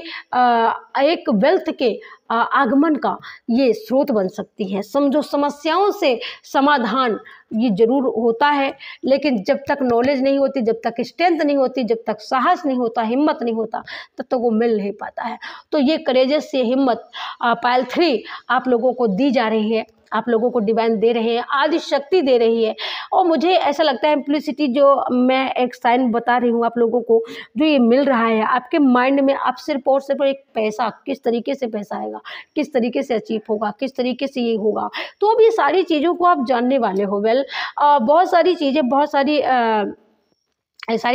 एक वेल्थ के आगमन का ये स्रोत बन सकती है। समझो, समस्याओं से समाधान ये जरूर होता है, लेकिन जब तक नॉलेज नहीं होती, जब तक स्ट्रेंथ नहीं होती, जब तक साहस नहीं होता, हिम्मत नहीं होता, तब तक वो मिल नहीं पाता है। तो ये करेजस से हिम्मत पाइल 3 आप लोगों को दी जा रही है, आप लोगों को डिवाइन दे रहे हैं, आदि शक्ति दे रही है। और मुझे ऐसा लगता है इम्प्लिसिटी जो मैं एक साइन बता रही हूँ आप लोगों को, जो ये मिल रहा है आपके माइंड में, आप सिर्फ और सिर्फ एक पैसा, किस तरीके से पैसा आएगा, किस तरीके से अचीव होगा, किस तरीके से ये होगा, तो अब ये सारी चीज़ों को आप जानने वाले हो। बहुत सारी चीज़ें, बहुत सारी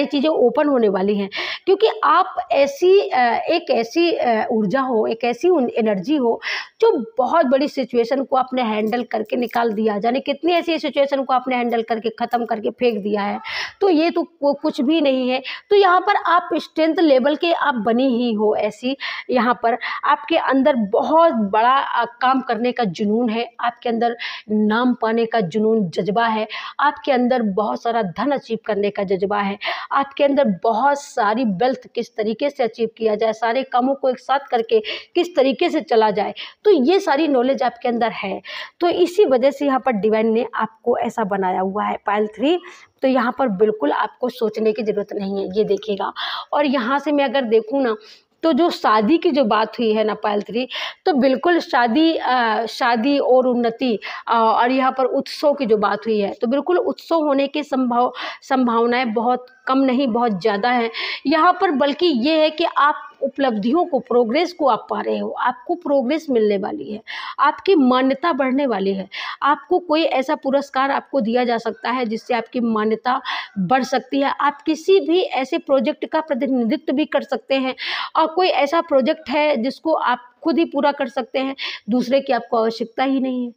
चीज़ें ओपन होने वाली हैं, क्योंकि आप एक ऐसी ऊर्जा हो, एक ऐसी एनर्जी हो जो बहुत बड़ी सिचुएशन को आपने हैंडल करके निकाल दिया। जाने कितनी ऐसी सिचुएशन को आपने हैंडल करके ख़त्म करके फेंक दिया है। तो ये तो कुछ भी नहीं है। तो यहाँ पर आप स्ट्रेंथ लेवल के आप बनी ही हो ऐसी। यहाँ पर आपके अंदर बहुत बड़ा काम करने का जुनून है, आपके अंदर नाम पाने का जुनून, जज्बा है, आपके अंदर बहुत सारा धन अचीव करने का जज्बा है, आपके अंदर बहुत सारी वेल्थ किस तरीके से अचीव किया जाए, सारे कामों को एक साथ करके किस तरीके से चला जाए, तो ये सारी नॉलेज आपके अंदर है। तो इसी वजह से यहाँ पर डिवाइन ने आपको ऐसा बनाया हुआ है पाइल 3। तो यहाँ पर बिल्कुल आपको सोचने की ज़रूरत नहीं है, ये देखिएगा। और यहाँ से मैं अगर देखूँ ना, तो जो शादी की जो बात हुई है ना पायल 3, तो बिल्कुल शादी और उन्नति और यहाँ पर उत्सव की जो बात हुई है, तो बिल्कुल उत्सव होने की संभावनाएं बहुत कम नहीं, बहुत ज़्यादा है यहाँ पर। बल्कि ये है कि आप उपलब्धियों को, प्रोग्रेस को आप पा रहे हो, आपको प्रोग्रेस मिलने वाली है, आपकी मान्यता बढ़ने वाली है, आपको कोई ऐसा पुरस्कार आपको दिया जा सकता है जिससे आपकी मान्यता बढ़ सकती है। आप किसी भी ऐसे प्रोजेक्ट का प्रतिनिधित्व भी कर सकते हैं, और कोई ऐसा प्रोजेक्ट है जिसको आप खुद ही पूरा कर सकते हैं, दूसरे की आपको आवश्यकता ही नहीं है।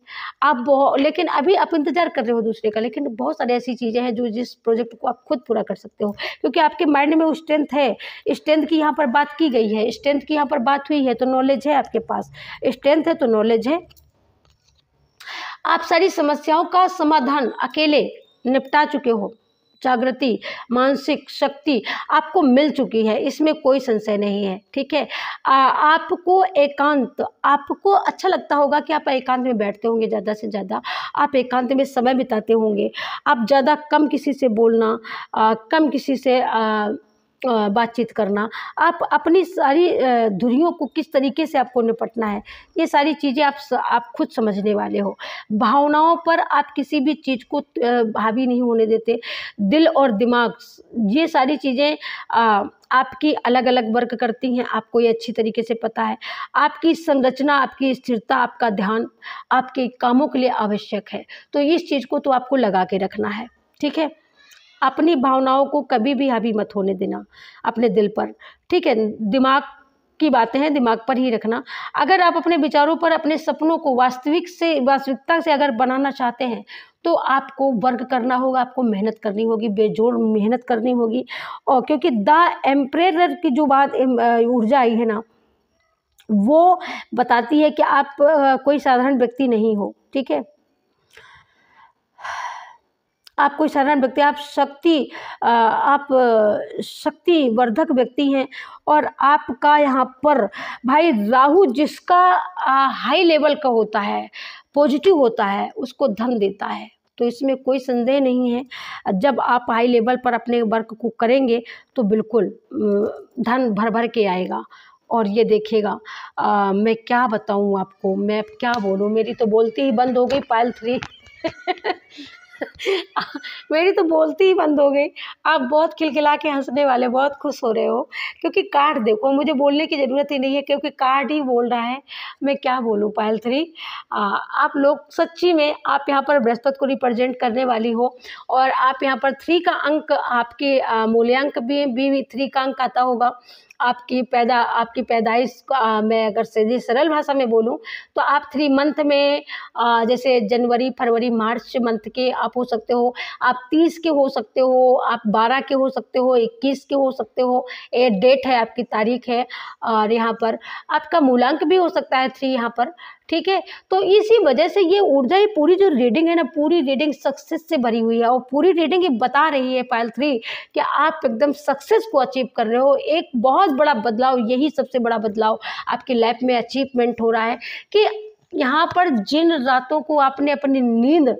लेकिन अभी आप इंतजार कर रहे हो दूसरे का, लेकिन बहुत सारी ऐसी चीज़ें हैं जो जिस प्रोजेक्ट को आप खुद पूरा कर सकते हो, क्योंकि आपके माइंड में वो स्ट्रेंथ है। स्ट्रेंथ की यहाँ पर बात की गई है, स्ट्रेंथ की यहाँ पर बात हुई है, तो नॉलेज है आपके पास, स्ट्रेंथ है तो नॉलेज है। आप सारी समस्याओं का समाधान अकेले निपटा चुके हो, जागृति, मानसिक शक्ति आपको मिल चुकी है, इसमें कोई संशय नहीं है। ठीक है, आपको एकांत, आपको अच्छा लगता होगा कि आप एकांत में बैठते होंगे, ज़्यादा से ज़्यादा आप एकांत में समय बिताते होंगे, आप ज़्यादा कम किसी से बोलना, कम किसी से बातचीत करना, आप अपनी सारी दूरियों को किस तरीके से आपको निपटना है, ये सारी चीज़ें आप खुद समझने वाले हो। भावनाओं पर आप किसी भी चीज़ को हावी नहीं होने देते। दिल और दिमाग, ये सारी चीज़ें आपकी अलग अलग वर्क करती हैं, आपको ये अच्छी तरीके से पता है। आपकी संरचना, आपकी स्थिरता, आपका ध्यान आपके कामों के लिए आवश्यक है, तो इस चीज़ को तो आपको लगा के रखना है। ठीक है, अपनी भावनाओं को कभी भी हावी मत होने देना अपने दिल पर। ठीक है, दिमाग की बातें हैं, दिमाग पर ही रखना। अगर आप अपने विचारों पर, अपने सपनों को वास्तविकता से अगर बनाना चाहते हैं, तो आपको वर्क करना होगा, आपको मेहनत करनी होगी, बेजोड़ मेहनत करनी होगी। और क्योंकि द एम्परर की जो बात ऊर्जा आई है ना, वो बताती है कि आप कोई साधारण व्यक्ति नहीं हो। ठीक है, आप कोई साधारण व्यक्ति, आप शक्तिवर्धक व्यक्ति हैं। और आपका यहाँ पर भाई राहु, जिसका हाई लेवल का होता है, पॉजिटिव होता है, उसको धन देता है, तो इसमें कोई संदेह नहीं है। जब आप हाई लेवल पर अपने वर्क को करेंगे तो बिल्कुल धन भर भर के आएगा। और ये देखिएगा, मैं क्या बताऊँ आपको, मैं क्या बोलूँ, मेरी तो बोलती ही बंद हो गई पायल 3 मेरी तो बोलती ही बंद हो गई। आप बहुत खिलखिला के हंसने वाले, बहुत खुश हो रहे हो, क्योंकि कार्ड देखो, मुझे बोलने की ज़रूरत ही नहीं है, क्योंकि कार्ड ही बोल रहा है। मैं क्या बोलूँ पायल 3, आप लोग सच्ची में, आप यहाँ पर बृहस्पति को रिप्रेजेंट करने वाली हो, और आप यहाँ पर 3 का अंक, आपके मूल्यांक भी 3 का अंक आता होगा। आपकी पैदाइश मैं अगर सीधी सरल भाषा में बोलूं तो आप 3 मंथ में, जैसे जनवरी, फरवरी, मार्च मंथ के आप हो सकते हो, आप 30 के हो सकते हो, आप 12 के हो सकते हो, 21 के हो सकते हो, ये डेट है, आपकी तारीख है। और यहाँ पर आपका मूलांक भी हो सकता है 3 यहाँ पर। ठीक है, तो इसी वजह से ये ऊर्जा, ये पूरी जो रीडिंग है ना, पूरी रीडिंग सक्सेस से भरी हुई है, और पूरी रीडिंग ये बता रही है पायल 3 कि आप एकदम सक्सेस को अचीव कर रहे हो। एक बहुत बड़ा बदलाव, यही सबसे बड़ा बदलाव आपकी लाइफ में अचीवमेंट हो रहा है कि यहाँ पर जिन रातों को आपने अपनी नींद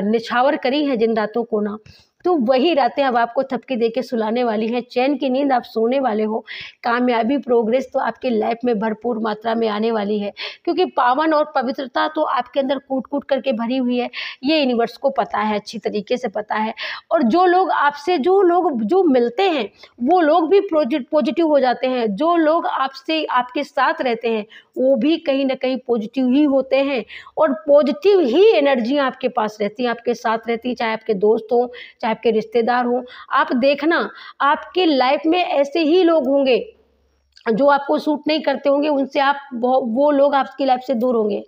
निछावर करी है, जिन रातों को ना, तो वही रातें अब आपको थपकी दे के सुलाने वाली हैं। चैन की नींद आप सोने वाले हो। कामयाबी, प्रोग्रेस तो आपकी लाइफ में भरपूर मात्रा में आने वाली है, क्योंकि पावन और पवित्रता तो आपके अंदर कूट कूट करके भरी हुई है। ये यूनिवर्स को पता है, अच्छी तरीके से पता है। और जो लोग आपसे, जो मिलते हैं, वो लोग भी पॉजिटिव हो जाते हैं। जो लोग आपसे, आपके साथ रहते हैं, वो भी कहीं ना कहीं पॉजिटिव ही होते हैं, और पॉजिटिव ही एनर्जी आपके पास रहती है, आपके साथ रहती है, चाहे आपके दोस्त हों, चाहे आपके रिश्तेदार हों। आप देखना, आपके लाइफ में ऐसे ही लोग होंगे जो आपको सूट नहीं करते होंगे, उनसे वो लोग आपकी लाइफ से दूर होंगे।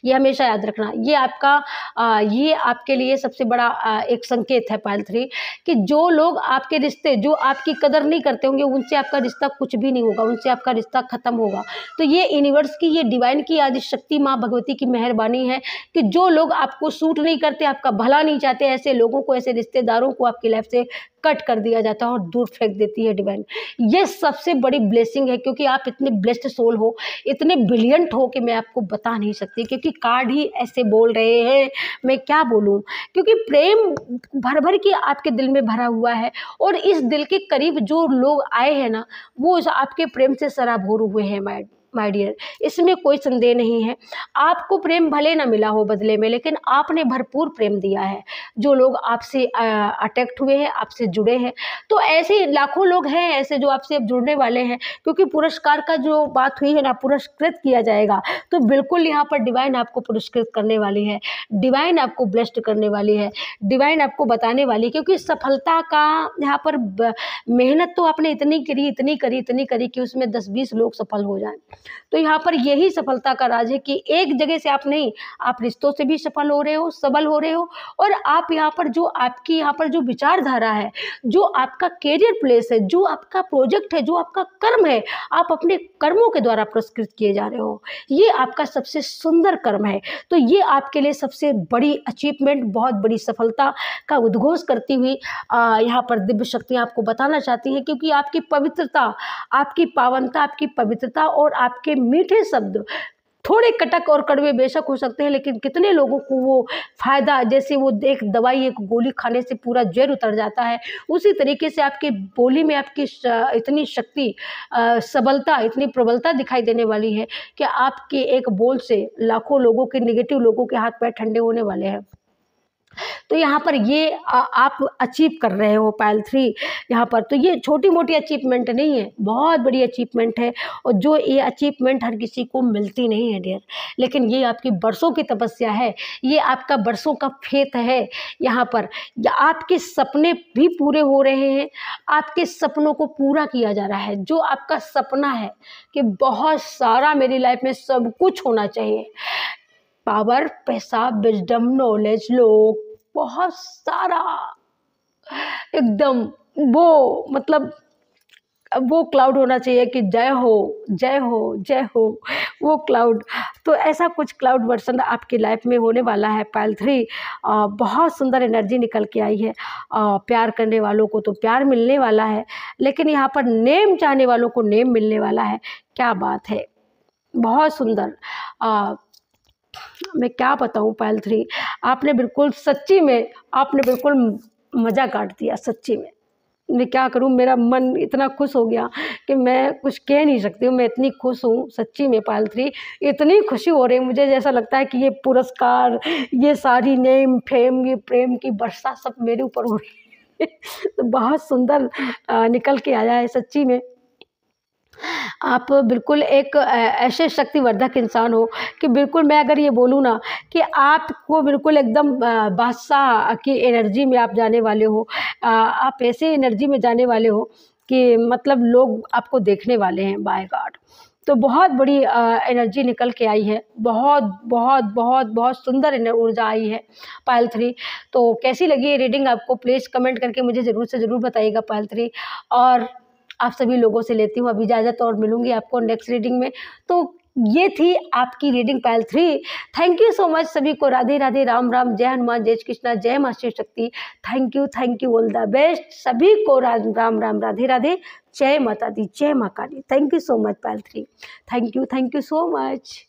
ये हमेशा याद रखना। ये आपके लिए सबसे बड़ा एक संकेत है पायल 3 कि जो लोग आपके रिश्ते, जो आपकी कदर नहीं करते होंगे, उनसे आपका रिश्ता कुछ भी नहीं होगा, उनसे आपका रिश्ता खत्म होगा। तो ये यूनिवर्स की, ये डिवाइन की आदि शक्ति, माँ भगवती की मेहरबानी है कि जो लोग आपको सूट नहीं करते, आपका भला नहीं चाहते, ऐसे लोगों को, ऐसे रिश्तेदारों को आपकी लाइफ से कट कर दिया जाता है और दूर फेंक देती है डिवाइन। ये सबसे बड़ी ब्लेसिंग है, क्योंकि आप इतने ब्लेस्ड सोल हो, इतने ब्रिलियंट हो कि मैं आपको बता नहीं सकती क्योंकि कार्ड ही ऐसे बोल रहे हैं, मैं क्या बोलूँ, क्योंकि प्रेम भर भर के आपके दिल में भरा हुआ है और इस दिल के करीब जो लोग आए हैं ना, वो इस आपके प्रेम से सराबोर हुए हैं माय डियर, इसमें कोई संदेह नहीं है। आपको प्रेम भले ना मिला हो बदले में, लेकिन आपने भरपूर प्रेम दिया है। जो लोग आपसे अटैक्ट हुए हैं, आपसे जुड़े हैं, तो ऐसे लाखों लोग हैं ऐसे जो आपसे अब जुड़ने वाले हैं, क्योंकि पुरस्कार का जो बात हुई है ना, पुरस्कृत किया जाएगा, तो बिल्कुल यहाँ पर डिवाइन आपको पुरस्कृत करने वाली है, डिवाइन आपको ब्लेस्ड करने वाली है, डिवाइन आपको बताने वाली है, क्योंकि सफलता का यहाँ पर मेहनत तो आपने इतनी करी कि उसमें 10-20 लोग सफल हो जाएं। तो यहाँ पर यही सफलता का राज है कि एक जगह से आप नहीं, आप रिश्तों से भी सफल हो रहे हो, सबल हो रहे हो, और आप यहाँ पर जो आपकी यहाँ पर जो विचारधारा है, जो आपका कैरियर प्लेस है, जो आपका प्रोजेक्ट है, जो आपका कर्म है, आप अपने कर्मों के द्वारा पुरस्कृत किए जा रहे हो। ये आपका सबसे सुंदर कर्म है। तो ये आपके लिए सबसे बड़ी अचीवमेंट, बहुत बड़ी सफलता का उद्घोष करती हुई यहाँ पर दिव्य शक्तियाँ आपको बताना चाहती हैं, क्योंकि आपकी पवित्रता, आपकी पावनता, आपकी पवित्रता और आपके मीठे शब्द थोड़े कटक और कड़वे बेशक हो सकते हैं, लेकिन कितने लोगों को वो फ़ायदा, जैसे वो एक दवाई, एक गोली खाने से पूरा जहर उतर जाता है, उसी तरीके से आपकी बोली में आपकी इतनी शक्ति, सबलता, इतनी प्रबलता दिखाई देने वाली है कि आपके एक बोल से लाखों लोगों के, नेगेटिव लोगों के हाथ पैर ठंडे होने वाले हैं। तो यहाँ पर ये आप अचीव कर रहे हो पायल 3 यहाँ पर। तो ये छोटी मोटी अचीवमेंट नहीं है, बहुत बड़ी अचीवमेंट है, और जो ये अचीवमेंट हर किसी को मिलती नहीं है डियर, लेकिन ये आपकी बरसों की तपस्या है, ये आपका बरसों का फेथ है। यहाँ पर आपके सपने भी पूरे हो रहे हैं, आपके सपनों को पूरा किया जा रहा है। जो आपका सपना है कि बहुत सारा मेरी लाइफ में सब कुछ होना चाहिए, पावर, पैसा, विजडम, नॉलेज, लोग, बहुत सारा, एकदम वो मतलब वो क्लाउड होना चाहिए कि जय हो जय हो जय हो, वो क्लाउड। तो ऐसा कुछ क्लाउड वर्सन आपकी लाइफ में होने वाला है पायल 3। बहुत सुंदर एनर्जी निकल के आई है। प्यार करने वालों को तो प्यार मिलने वाला है, लेकिन यहाँ पर नेम चाहने वालों को नेम मिलने वाला है। क्या बात है, बहुत सुंदर। मैं क्या बताऊँ पायल 3, आपने बिल्कुल सच्ची में, आपने बिल्कुल मज़ा काट दिया सच्ची में। मैं क्या करूँ, मेरा मन इतना खुश हो गया कि मैं कुछ कह नहीं सकती हूँ। मैं इतनी खुश हूँ सच्ची में पायल 3, इतनी खुशी हो रही है मुझे, जैसा लगता है कि ये पुरस्कार, ये सारी नेम फेम, ये प्रेम की वर्षा सब मेरे ऊपर हो रही है। तो बहुत सुंदर निकल के आया है सच्ची में। आप बिल्कुल एक ऐसे शक्तिवर्धक इंसान हो कि बिल्कुल, मैं अगर ये बोलूँ ना कि आपको बिल्कुल एकदम बादशाह की एनर्जी में आप जाने वाले हो। आप ऐसे एनर्जी में जाने वाले हो कि मतलब लोग आपको देखने वाले हैं, बाय गॉड। तो बहुत बड़ी एनर्जी निकल के आई है, बहुत बहुत बहुत बहुत सुंदर ऊर्जा आई है पायल 3। तो कैसी लगी ये रीडिंग आपको, प्लीज़ कमेंट करके मुझे ज़रूर से ज़रूर बताइएगा पायल 3। और आप सभी लोगों से लेती हूँ अब इजाज़त, और मिलूंगी आपको नेक्स्ट रीडिंग में। तो ये थी आपकी reading Payal 3। Thank you so much सभी को। राधे राधे, राम राम, जय हनुमान, जय श्री कृष्णा, जय माँ Shiv Shakti. Thank you, all the best सभी को। राम राम, राधे राधे, जय माता दी, जय माँ Kali. Thank you so much Payal 3। Thank you so much.